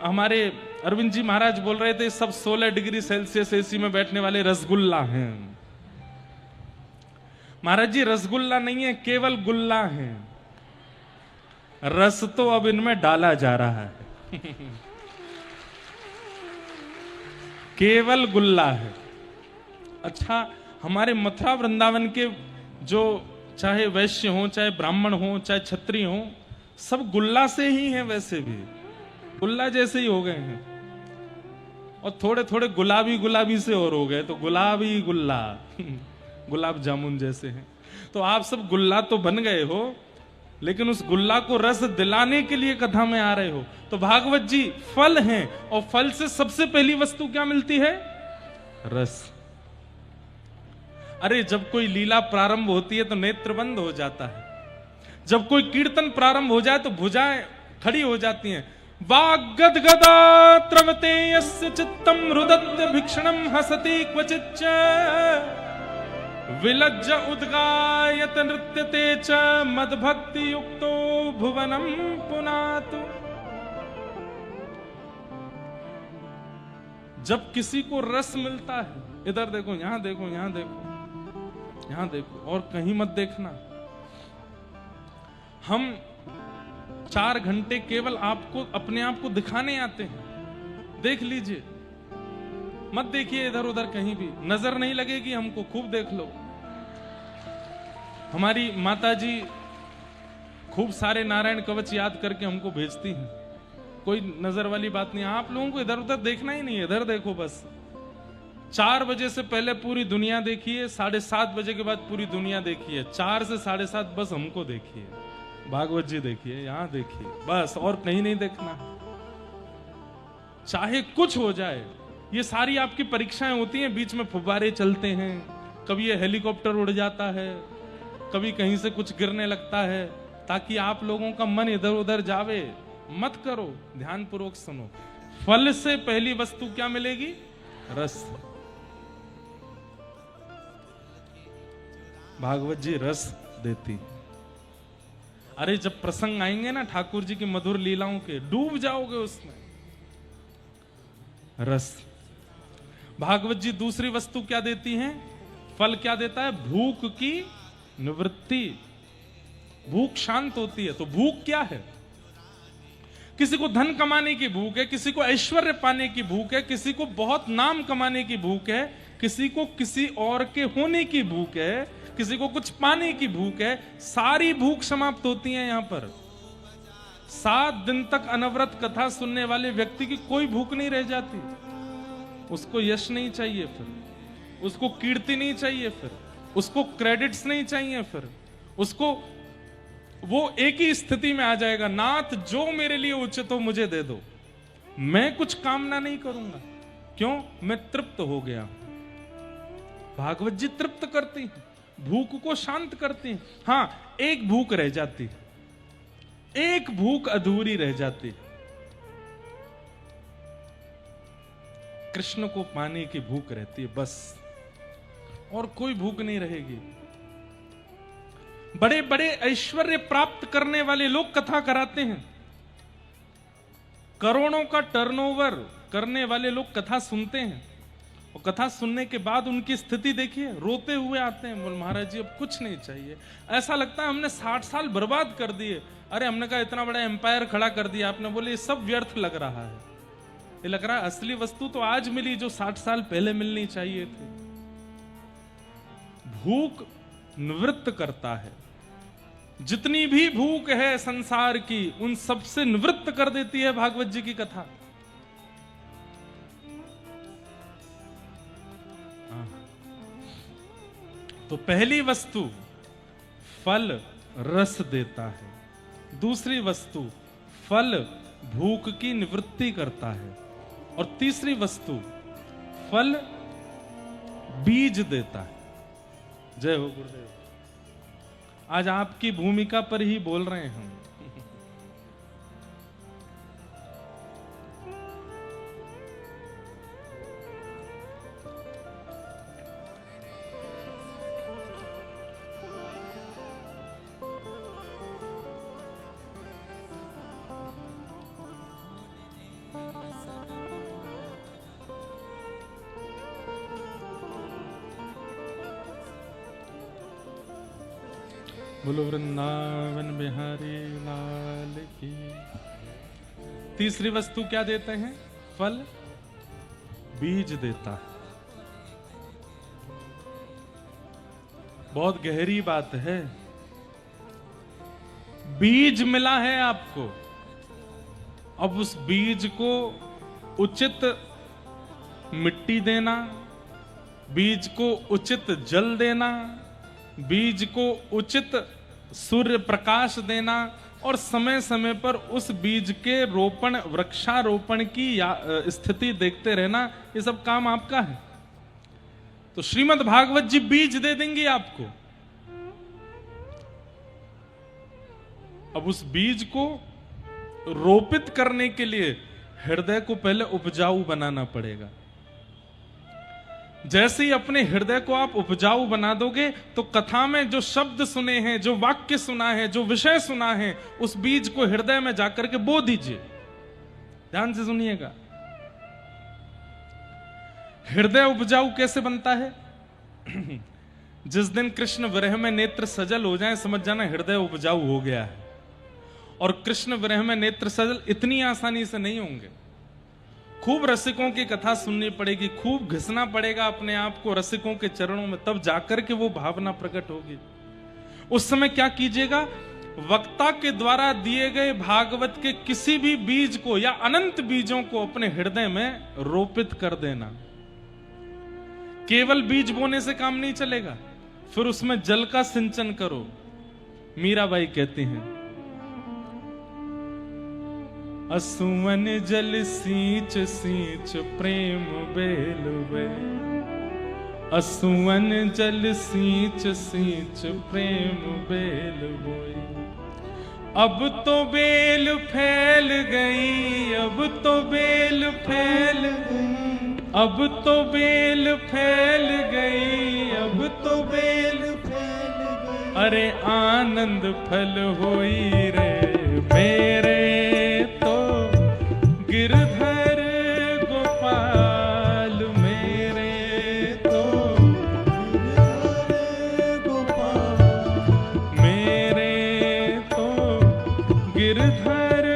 हमारे अरविंद जी महाराज बोल रहे थे, सब 16 डिग्री सेल्सियस एसी में बैठने वाले रसगुल्ला हैं। महाराज जी रसगुल्ला नहीं है, केवल गुल्ला है। रस तो अब इनमें डाला जा रहा है केवल गुल्ला है। अच्छा, हमारे मथुरा वृंदावन के जो चाहे वैश्य हो, चाहे ब्राह्मण हो, चाहे क्षत्रिय हो, सब गुल्ला से ही हैं। वैसे भी गुल्ला जैसे ही हो गए हैं, और थोड़े थोड़े गुलाबी गुलाबी से और हो गए, तो गुलाबी गुल्ला गुलाब जामुन जैसे हैं। तो आप सब गुल्ला तो बन गए हो, लेकिन उस गुल्ला को रस दिलाने के लिए कथा में आ रहे हो। तो भागवत जी फल हैं, और फल से सबसे पहली वस्तु क्या मिलती है? रस। अरे जब कोई लीला प्रारंभ होती है तो नेत्र बंद हो जाता है, जब कोई कीर्तन प्रारंभ हो जाए तो भुजाएं खड़ी हो जाती हैं। वाग्गदगदा त्रवते यस्य चित्तम रुदत्य भिक्षणम हसति क्वचिच्च विलज्ज उद्गायत नृत्यते च मदभक्ति युक्तो भुवनम पुनातु। जब किसी को रस मिलता है, इधर देखो, यहां देखो, यहां देखो, यहां देखो, और कहीं मत देखना। हम 4 घंटे केवल आपको अपने आप को दिखाने आते हैं। देख लीजिए, मत देखिए इधर उधर कहीं भी, नजर नहीं लगेगी हमको, खूब देख लो। हमारी माता जी खूब सारे नारायण कवच याद करके हमको भेजती हैं। कोई नजर वाली बात नहीं, आप लोगों को इधर उधर देखना ही नहीं है, इधर देखो बस। 4 बजे से पहले पूरी दुनिया देखिए, 7:30 बजे के बाद पूरी दुनिया देखिए, 4 से 7:30 बस हमको देखिए, भागवत जी देखिए, यहां देखिए, बस और कहीं नहीं देखना। चाहे कुछ हो जाए, ये सारी आपकी परीक्षाएं होती हैं, बीच में फुब्बारे चलते हैं, कभी ये हेलीकॉप्टर उड़ जाता है, कभी कहीं से कुछ गिरने लगता है, ताकि आप लोगों का मन इधर उधर जावे। मत करो, ध्यान पूर्वक सुनो। फल से पहली वस्तु क्या मिलेगी? रस। भागवत जी रस देती। अरे जब प्रसंग आएंगे ना ठाकुर जी की मधुर लीलाओं के, डूब जाओगे उसमें। रस। भागवत जी दूसरी वस्तु क्या देती हैं? फल क्या देता है? भूख की निवृत्ति। भूख शांत होती है। तो भूख क्या है? किसी को धन कमाने की भूख है, किसी को ऐश्वर्य पाने की भूख है, किसी को बहुत नाम कमाने की भूख है, किसी को किसी और के होने की भूख है, किसी को कुछ पाने की भूख है। सारी भूख समाप्त होती है यहां पर। 7 दिन तक अनवरत कथा सुनने वाले व्यक्ति की कोई भूख नहीं रह जाती। उसको यश नहीं चाहिए, फिर उसको कीर्ति नहीं चाहिए, फिर उसको क्रेडिट्स नहीं चाहिए, फिर उसको वो एक ही स्थिति में आ जाएगा, नाथ जो मेरे लिए उचित हो मुझे दे दो, मैं कुछ कामना नहीं करूंगा। क्यों? मैं तृप्त हो गया। भागवत जी तृप्त करती हैं, भूख को शांत करती हैं। हां, एक भूख रह जाती, एक भूख अधूरी रह जाती, कृष्ण को पाने की भूख रहती है, बस और कोई भूख नहीं रहेगी। बड़े बड़े ऐश्वर्य प्राप्त करने वाले लोग कथा कराते हैं, करोड़ों का टर्नओवर करने वाले लोग कथा सुनते हैं, और कथा सुनने के बाद उनकी स्थिति देखिए, रोते हुए आते हैं, बोल महाराज जी अब कुछ नहीं चाहिए, ऐसा लगता है हमने 60 साल बर्बाद कर दिए। अरे हमने कहा इतना बड़ा एम्पायर खड़ा कर दिया आपने, बोले ये सब व्यर्थ लग रहा है, ये लग रहा है असली वस्तु तो आज मिली जो 60 साल पहले मिलनी चाहिए थी। भूख निवृत्त करता है, जितनी भी भूख है संसार की उन सबसे निवृत्त कर देती है भागवत जी की कथा। तो पहली वस्तु फल रस देता है, दूसरी वस्तु फल भूख की निवृत्ति करता है, और तीसरी वस्तु फल बीज देता है। जय हो गुरुदेव। आज आपकी भूमिका पर ही बोल रहे हैं हम। बोलो वृंदावन बिहारी लाल की। तीसरी वस्तु क्या देते हैं? फल बीज देता है। बहुत गहरी बात है। बीज मिला है आपको, अब उस बीज को उचित मिट्टी देना, बीज को उचित जल देना, बीज को उचित सूर्य प्रकाश देना, और समय समय पर उस बीज के रोपण वृक्षारोपण की स्थिति देखते रहना, ये सब काम आपका है। तो श्रीमद् भागवत जी बीज दे देंगे आपको। अब उस बीज को रोपित करने के लिए हृदय को पहले उपजाऊ बनाना पड़ेगा। जैसे ही अपने हृदय को आप उपजाऊ बना दोगे तो कथा में जो शब्द सुने हैं, जो वाक्य सुना है, जो विषय सुना है, उस बीज को हृदय में जाकर के बो दीजिए। ध्यान से सुनिएगा। हृदय उपजाऊ कैसे बनता है? जिस दिन कृष्ण विरह में नेत्र सजल हो जाए, समझ जाना हृदय उपजाऊ हो गया है। और कृष्ण विरह में नेत्र सजल इतनी आसानी से नहीं होंगे। खूब रसिकों की कथा सुननी पड़ेगी, खूब घिसना पड़ेगा अपने आप को रसिकों के चरणों में, तब जाकर के वो भावना प्रकट होगी। उस समय क्या कीजिएगा? वक्ता के द्वारा दिए गए भागवत के किसी भी बीज को या अनंत बीजों को अपने हृदय में रोपित कर देना। केवल बीज बोने से काम नहीं चलेगा, फिर उसमें जल का सिंचन करो। मीराबाई कहती हैं, असुवन जल सींच सींच प्रेम बेल वे, असुवन जल सींच सींच प्रेम बेल बोई। अब तो बेल फैल गई, अब तो बेल फैल गई, अब तो बेल फैल गई, अब तो बेल फैल गई। अरे आनंद फल होई रे मेरे तो गिरधर गोपाल, मेरे तो गिरधर गोपाल, मेरे तो गिरधर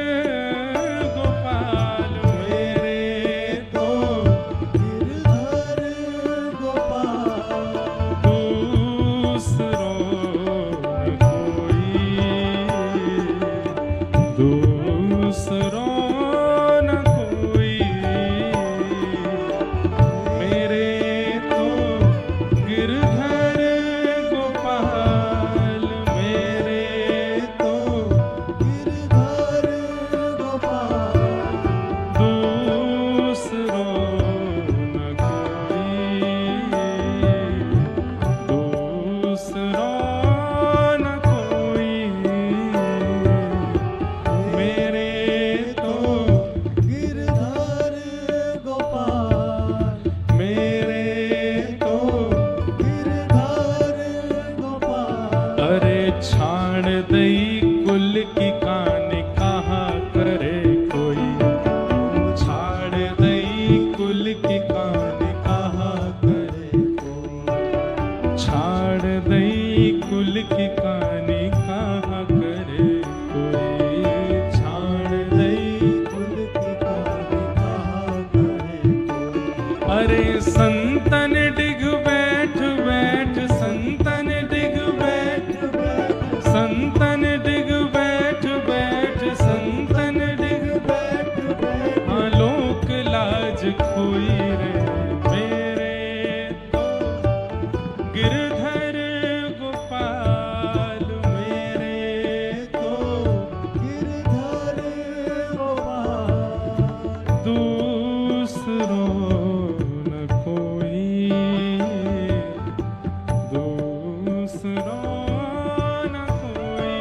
अरे संतन डिग बैठ बैठ, संतन डिग बैठ बैठ, संतन डिग बैठ बैठ, संतन डिग बैठ बैठ। हाँ लोक लाज खोई रे मेरे तो गिरधर गोपाल, मेरे तो गिरधर गोपाल। दूसरों न कोई, दूसरों न कोई,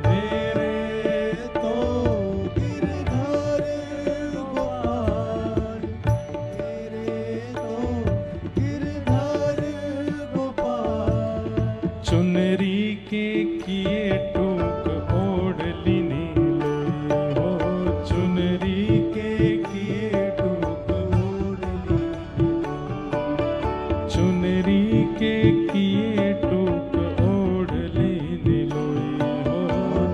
मेरे तो गिरधर गोपाल, मेरे तो गिरधर गोपाल। चुनरी के किए टूक ओढ़ ली नीलोई हो, चुनरी के किए टूक ओढ़ ली नीलोई, चुनरी के किए टूक ओढ़ ली नीलोई हो,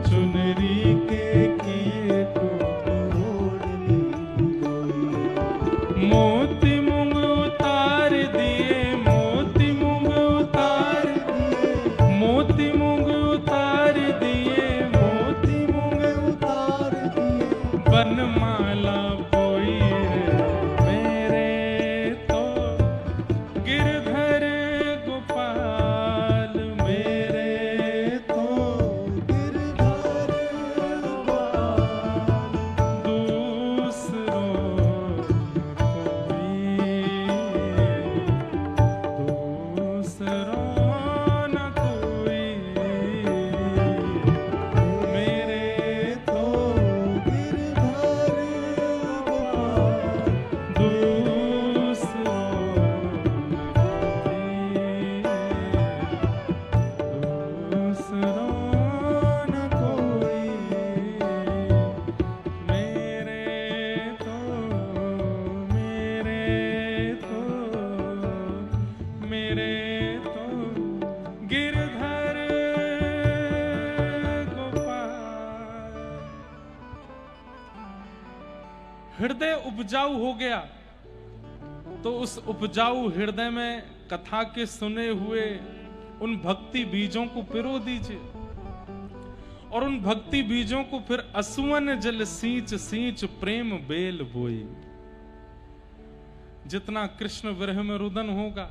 चुनरी के किए टूक ओढ़ ली नीलोई। मोती मूंग उतार दिए, मोती मूंग उतार दिए, मोती मूंग उतार दिए, मोती मूंग उतार दिए। वनमाला बोई रे मेरे तो गिरधर गोपाल, मेरे तो गिरधर गोपाल। दूसरों न कोई, मेरे तो गिरधर गोपाल। दूसरों न कोई, मेरे तो, मेरे तो, मेरे तो गिरधर गोपाल। हृदय उपजाऊ हो गया तो उस उपजाऊ हृदय में कथा के सुने हुए उन भक्ति बीजों को पिरो दीजिए, और उन भक्ति बीजों को फिर असुवन जल सींच सींच प्रेम बेल बोई। जितना कृष्ण विरह में रुदन होगा,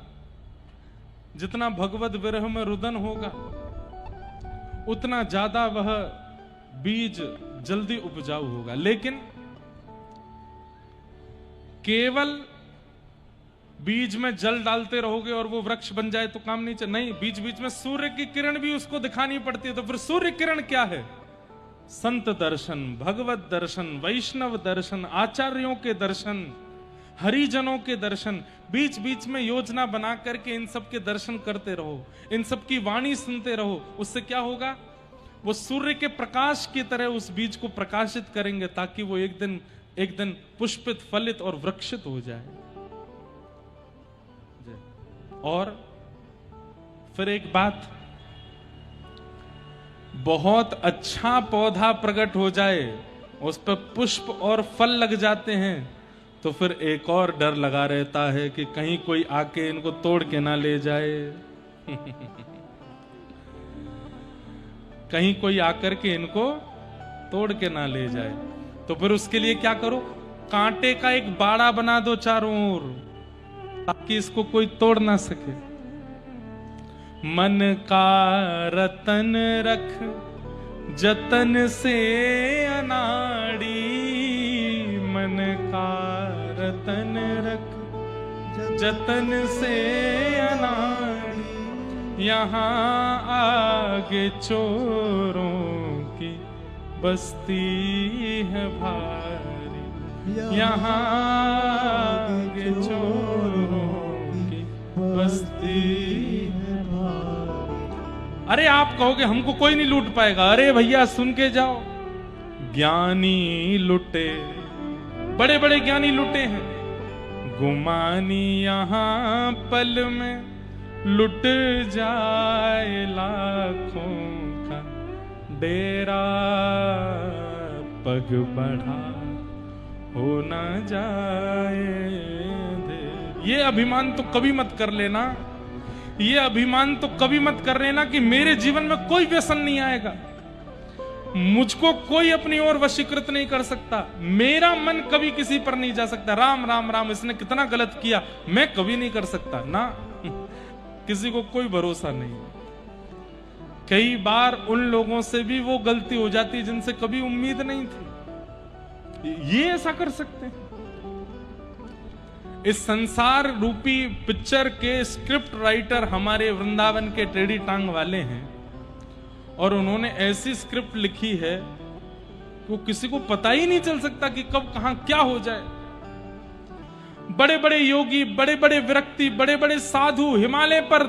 जितना भगवत विरह में रुदन होगा, उतना ज्यादा वह बीज जल्दी उपजाऊ होगा। लेकिन केवल बीज में जल डालते रहोगे और वो वृक्ष बन जाए तो काम नहीं चल, नहीं, बीच बीच में सूर्य की किरण भी उसको दिखानी पड़ती है। तो फिर सूर्य किरण क्या है? संत दर्शन, भगवत दर्शन, वैष्णव दर्शन, आचार्यों के दर्शन, हरिजनों के दर्शन। बीच बीच में योजना बना करके इन सब के दर्शन करते रहो, इन सब की वाणी सुनते रहो। उससे क्या होगा? वो सूर्य के प्रकाश की तरह उस बीज को प्रकाशित करेंगे, ताकि वो एक दिन पुष्पित, फलित और वृक्षित हो जाए। और फिर एक बात, बहुत अच्छा पौधा प्रकट हो जाए, उस पर पुष्प और फल लग जाते हैं, तो फिर एक और डर लगा रहता है कि कहीं कोई आके इनको तोड़ के ना ले जाए। कहीं कोई आकर के इनको तोड़ के ना ले जाए। तो फिर उसके लिए क्या करो? कांटे का एक बाड़ा बना दो चारों ओर, ताकि इसको कोई तोड़ ना सके। मन का रतन रख जतन से अनाड़ी, मन का रतन रख जतन से अनाड़ी। यहाँ आगे चोरों की बस्ती है भारी, यहाँ आगे चोरों की बस्ती है भारी। अरे आप कहोगे हमको कोई नहीं लूट पाएगा। अरे भैया सुन के जाओ, ज्ञानी लुटे, बड़े बड़े ज्ञानी लुटे हैं। गुमानी यहाँ पल में लुट जाए लाखों का डेरा, पग बढ़ा हो ना जाए देर। ये अभिमान तो कभी मत कर लेना, ये अभिमान तो कभी मत कर लेना कि मेरे जीवन में कोई व्यसन नहीं आएगा, मुझको कोई अपनी ओर वशीकृत नहीं कर सकता, मेरा मन कभी किसी पर नहीं जा सकता। राम राम राम, इसने कितना गलत किया, मैं कभी नहीं कर सकता ना। किसी को कोई भरोसा नहीं। कई बार उन लोगों से भी वो गलती हो जाती जिनसे कभी उम्मीद नहीं थी, ये ऐसा कर सकते हैं। इस संसार रूपी पिक्चर के स्क्रिप्ट राइटर हमारे वृंदावन के टेढ़ी टांग वाले हैं, और उन्होंने ऐसी स्क्रिप्ट लिखी है कि वो किसी को पता ही नहीं चल सकता कि कब कहां क्या हो जाए। बड़े बड़े योगी, बड़े बड़े व्यक्ति, बड़े बड़े साधु हिमालय पर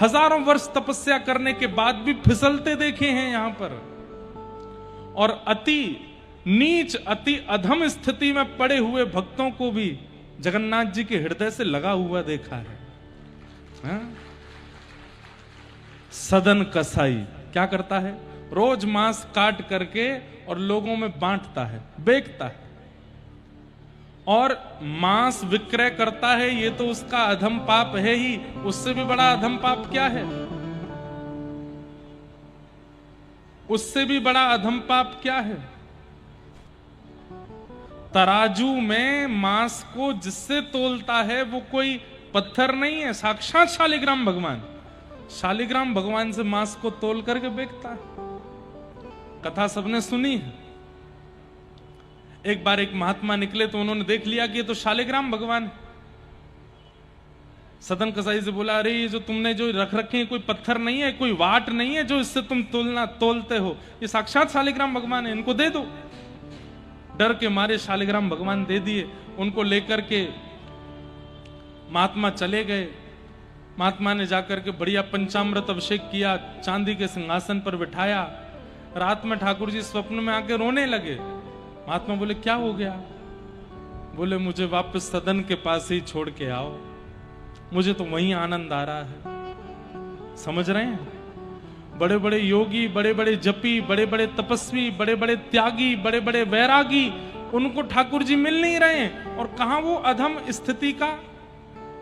हजारों वर्ष तपस्या करने के बाद भी फिसलते देखे हैं यहां पर, और अति नीच, अति अधम स्थिति में पड़े हुए भक्तों को भी जगन्नाथ जी के हृदय से लगा हुआ देखा है। हाँ? सदन कसाई क्या करता है? रोज मांस काट करके और लोगों में बांटता है, बेचता है, और मांस विक्रय करता है। ये तो उसका अधम पाप है ही, उससे भी बड़ा अधम पाप क्या है? उससे भी बड़ा अधम पाप क्या है? तराजू में मांस को जिससे तोलता है वो कोई पत्थर नहीं है, साक्षात शालिग्राम भगवान। शालिग्राम भगवान से मांस को तोल करके बेचता है। कथा सबने सुनी है। एक बार एक महात्मा निकले तो उन्होंने देख लिया कि ये तो शालिग्राम भगवान है। सदन कसाई से बोला, अरे ये जो तुमने जो रख रखे हैं कोई पत्थर नहीं है, कोई वाट नहीं है जो इससे तुम तोलते हो, ये साक्षात शालिग्राम भगवान है, इनको दे दो। डर के मारे शालिग्राम भगवान दे दिए। उनको लेकर के महात्मा चले गए। महात्मा ने जाकर के बढ़िया पंचामृत अभिषेक किया, चांदी के सिंहासन पर बिठाया। रात में ठाकुर जी स्वप्न में आके रोने लगे। महात्मा बोले, क्या हो गया? बोले, मुझे वापस सदन के पास ही छोड़ के आओ, मुझे तो वहीं आनंद आ रहा है। समझ रहे हैं? बड़े बड़े योगी, बड़े बड़े जपी, बड़े बड़े तपस्वी, बड़े बड़े त्यागी, बड़े बड़े वैरागी, उनको ठाकुर जी मिल नहीं रहे हैं। और कहां वो अधम स्थिति का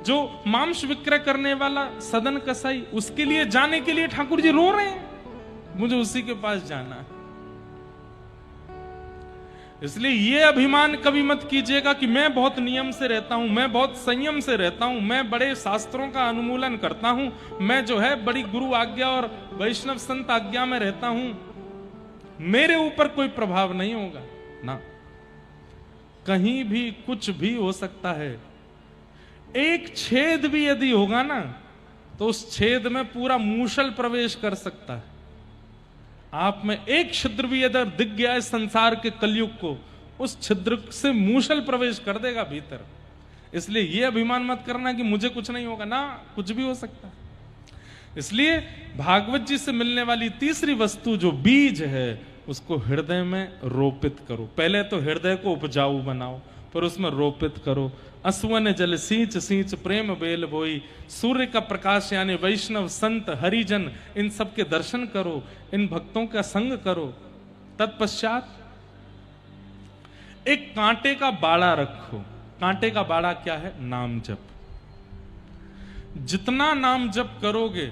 जो मांस विक्रय करने वाला सदन कसाई, उसके लिए जाने के लिए ठाकुर जी रो रहे हैं, मुझे उसी के पास जाना है। इसलिए ये अभिमान कभी मत कीजिएगा कि मैं बहुत नियम से रहता हूं, मैं बहुत संयम से रहता हूं, मैं बड़े शास्त्रों का अनुमूलन करता हूं, मैं जो है बड़ी गुरु आज्ञा और वैष्णव संत आज्ञा में रहता हूं, मेरे ऊपर कोई प्रभाव नहीं होगा ना। कहीं भी कुछ भी हो सकता है। एक छेद भी यदि होगा ना तो उस छेद में पूरा मूषल प्रवेश कर सकता है। आप में एक छिद्र भी यदि दिख गया है संसार के कलयुग को, उस छिद्र से मूषल प्रवेश कर देगा भीतर। इसलिए यह अभिमान मत करना कि मुझे कुछ नहीं होगा ना, कुछ भी हो सकता है। इसलिए भागवत जी से मिलने वाली तीसरी वस्तु जो बीज है, उसको हृदय में रोपित करो। पहले तो हृदय को उपजाऊ बनाओ, पर उसमें रोपित करो। असुवन जल सींच सींच प्रेम बेल बोई। सूर्य का प्रकाश यानी वैष्णव संत हरिजन, इन सब के दर्शन करो, इन भक्तों का संग करो। तत्पश्चात एक कांटे का बाड़ा रखो। कांटे का बाड़ा क्या है? नाम जप। जितना नाम जप करोगे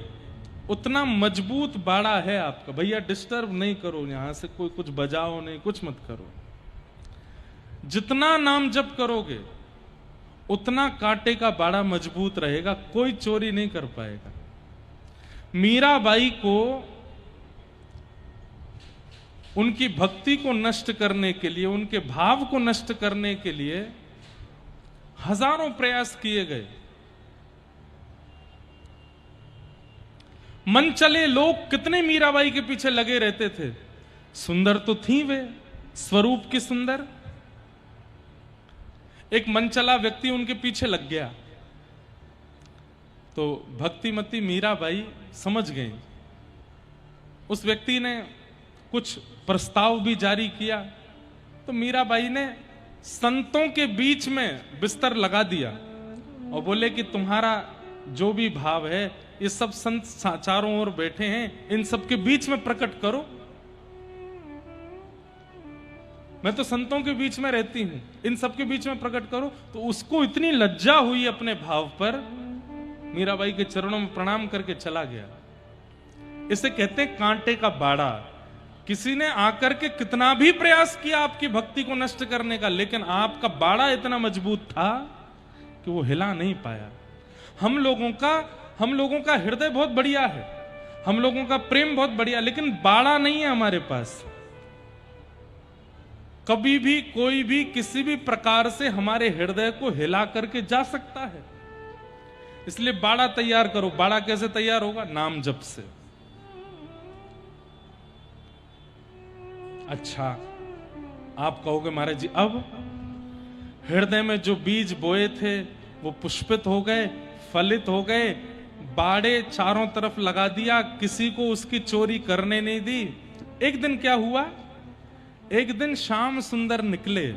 उतना मजबूत बाड़ा है आपका। भैया डिस्टर्ब नहीं करो, यहां से कोई कुछ बजाओ नहीं, कुछ मत करो। जितना नाम जप करोगे उतना कांटे का बाड़ा मजबूत रहेगा, कोई चोरी नहीं कर पाएगा। मीराबाई को उनकी भक्ति को नष्ट करने के लिए, उनके भाव को नष्ट करने के लिए हजारों प्रयास किए गए। मन चले लोग कितने मीराबाई के पीछे लगे रहते थे। सुंदर तो थी वे, स्वरूप की सुंदर। एक मनचला व्यक्ति उनके पीछे लग गया तो भक्तिमती मीराबाई समझ गई। उस व्यक्ति ने कुछ प्रस्ताव भी जारी किया तो मीराबाई ने संतों के बीच में बिस्तर लगा दिया और बोले कि तुम्हारा जो भी भाव है, ये सब संत चारों ओर बैठे हैं, इन सब के बीच में प्रकट करो। मैं तो संतों के बीच में रहती हूं, इन सबके बीच में प्रकट करो। तो उसको इतनी लज्जा हुई अपने भाव पर, मीराबाई के चरणों में प्रणाम करके चला गया। इसे कहते हैं कांटे का बाड़ा। किसी ने आकर के कितना भी प्रयास किया आपकी भक्ति को नष्ट करने का, लेकिन आपका बाड़ा इतना मजबूत था कि वो हिला नहीं पाया। हम लोगों का हृदय बहुत बढ़िया है, हम लोगों का प्रेम बहुत बढ़िया, लेकिन बाड़ा नहीं है हमारे पास। कभी भी कोई भी किसी भी प्रकार से हमारे हृदय को हिला करके जा सकता है। इसलिए बाड़ा तैयार करो। बाड़ा कैसे तैयार होगा? नाम जप से। अच्छा, आप कहोगे महाराज जी अब हृदय में जो बीज बोए थे वो पुष्पित हो गए, फलित हो गए, बाड़े चारों तरफ लगा दिया, किसी को उसकी चोरी करने नहीं दी। एक दिन क्या हुआ? एक दिन श्याम सुंदर निकले,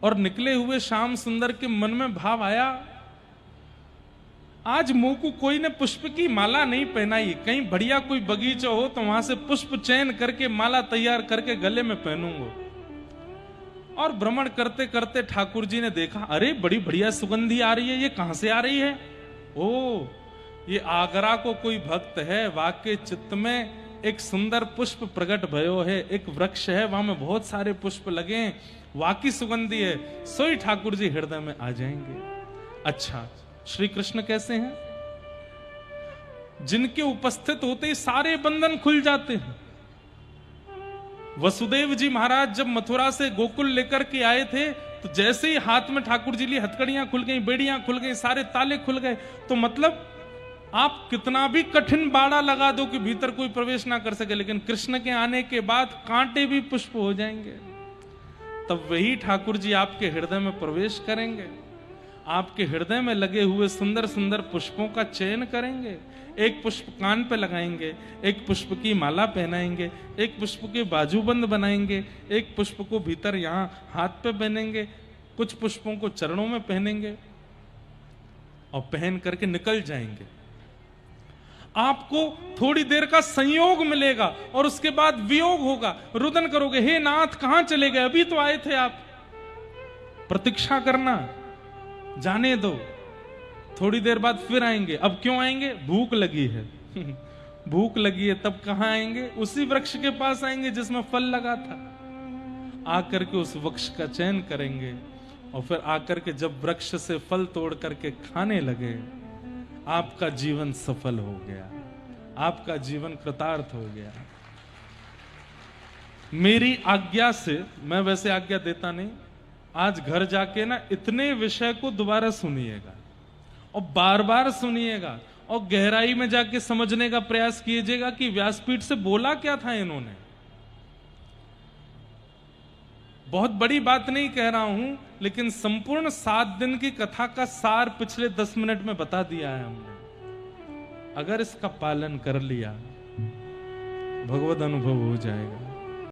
और निकले हुए श्याम सुंदर के मन में भाव आया, आज मुंह को कोई ने पुष्प की माला नहीं पहनाई, कहीं बढ़िया कोई बगीचा हो तो वहां से पुष्प चयन करके माला तैयार करके गले में पहनूंगा। और भ्रमण करते करते ठाकुर जी ने देखा, अरे बड़ी बढ़िया सुगंधी आ रही है, ये कहां से आ रही है? ओ, ये आगरा को कोई भक्त है, वाके चित्त में एक सुंदर पुष्प प्रकट भयो है, एक वृक्ष है, वहां में बहुत सारे पुष्प लगे, वाकी सुगंधी है, सोई ठाकुर जी हृदय में आ जाएंगे। अच्छा, श्री कृष्ण कैसे हैं? जिनके उपस्थित होते ही सारे बंधन खुल जाते हैं। वसुदेव जी महाराज जब मथुरा से गोकुल लेकर के आए थे, तो जैसे ही हाथ में ठाकुर जी ली, हथकड़ियां खुल गई, बेड़ियां खुल गई, सारे ताले खुल गए। तो मतलब आप कितना भी कठिन बाड़ा लगा दो कि भीतर कोई प्रवेश ना कर सके, लेकिन कृष्ण के आने के बाद कांटे भी पुष्प हो जाएंगे। तब वही ठाकुर जी आपके हृदय में प्रवेश करेंगे, आपके हृदय में लगे हुए सुंदर सुंदर पुष्पों का चयन करेंगे। एक पुष्प कान पे लगाएंगे, एक पुष्प की माला पहनाएंगे, एक पुष्प के बाजूबंद बनाएंगे, एक पुष्प को भीतर यहां हाथ पे पहनेंगे, कुछ पुष्पों को चरणों में पहनेंगे और पहन करके निकल जाएंगे। आपको थोड़ी देर का संयोग मिलेगा और उसके बाद वियोग होगा। रुदन करोगे, हे नाथ कहां चले गए, अभी तो आए थे आप। प्रतीक्षा करना, जाने दो, थोड़ी देर बाद फिर आएंगे। अब क्यों आएंगे? भूख लगी है भूख लगी है, तब कहां आएंगे? उसी वृक्ष के पास आएंगे जिसमें फल लगा था। आकर के उस वृक्ष का चयन करेंगे और फिर आकर के जब वृक्ष से फल तोड़ करके खाने लगे, आपका जीवन सफल हो गया, आपका जीवन कृतार्थ हो गया। मेरी आज्ञा से, मैं वैसे आज्ञा देता नहीं, आज घर जाके ना इतने विषय को दोबारा सुनिएगा और बार बार सुनिएगा और गहराई में जाके समझने का प्रयास कीजिएगा कि व्यासपीठ से बोला क्या था इन्होंने। बहुत बड़ी बात नहीं कह रहा हूं, लेकिन संपूर्ण 7 दिन की कथा का सार पिछले 10 मिनट में बता दिया है हमने। अगर इसका पालन कर लिया, भगवत अनुभव हो जाएगा।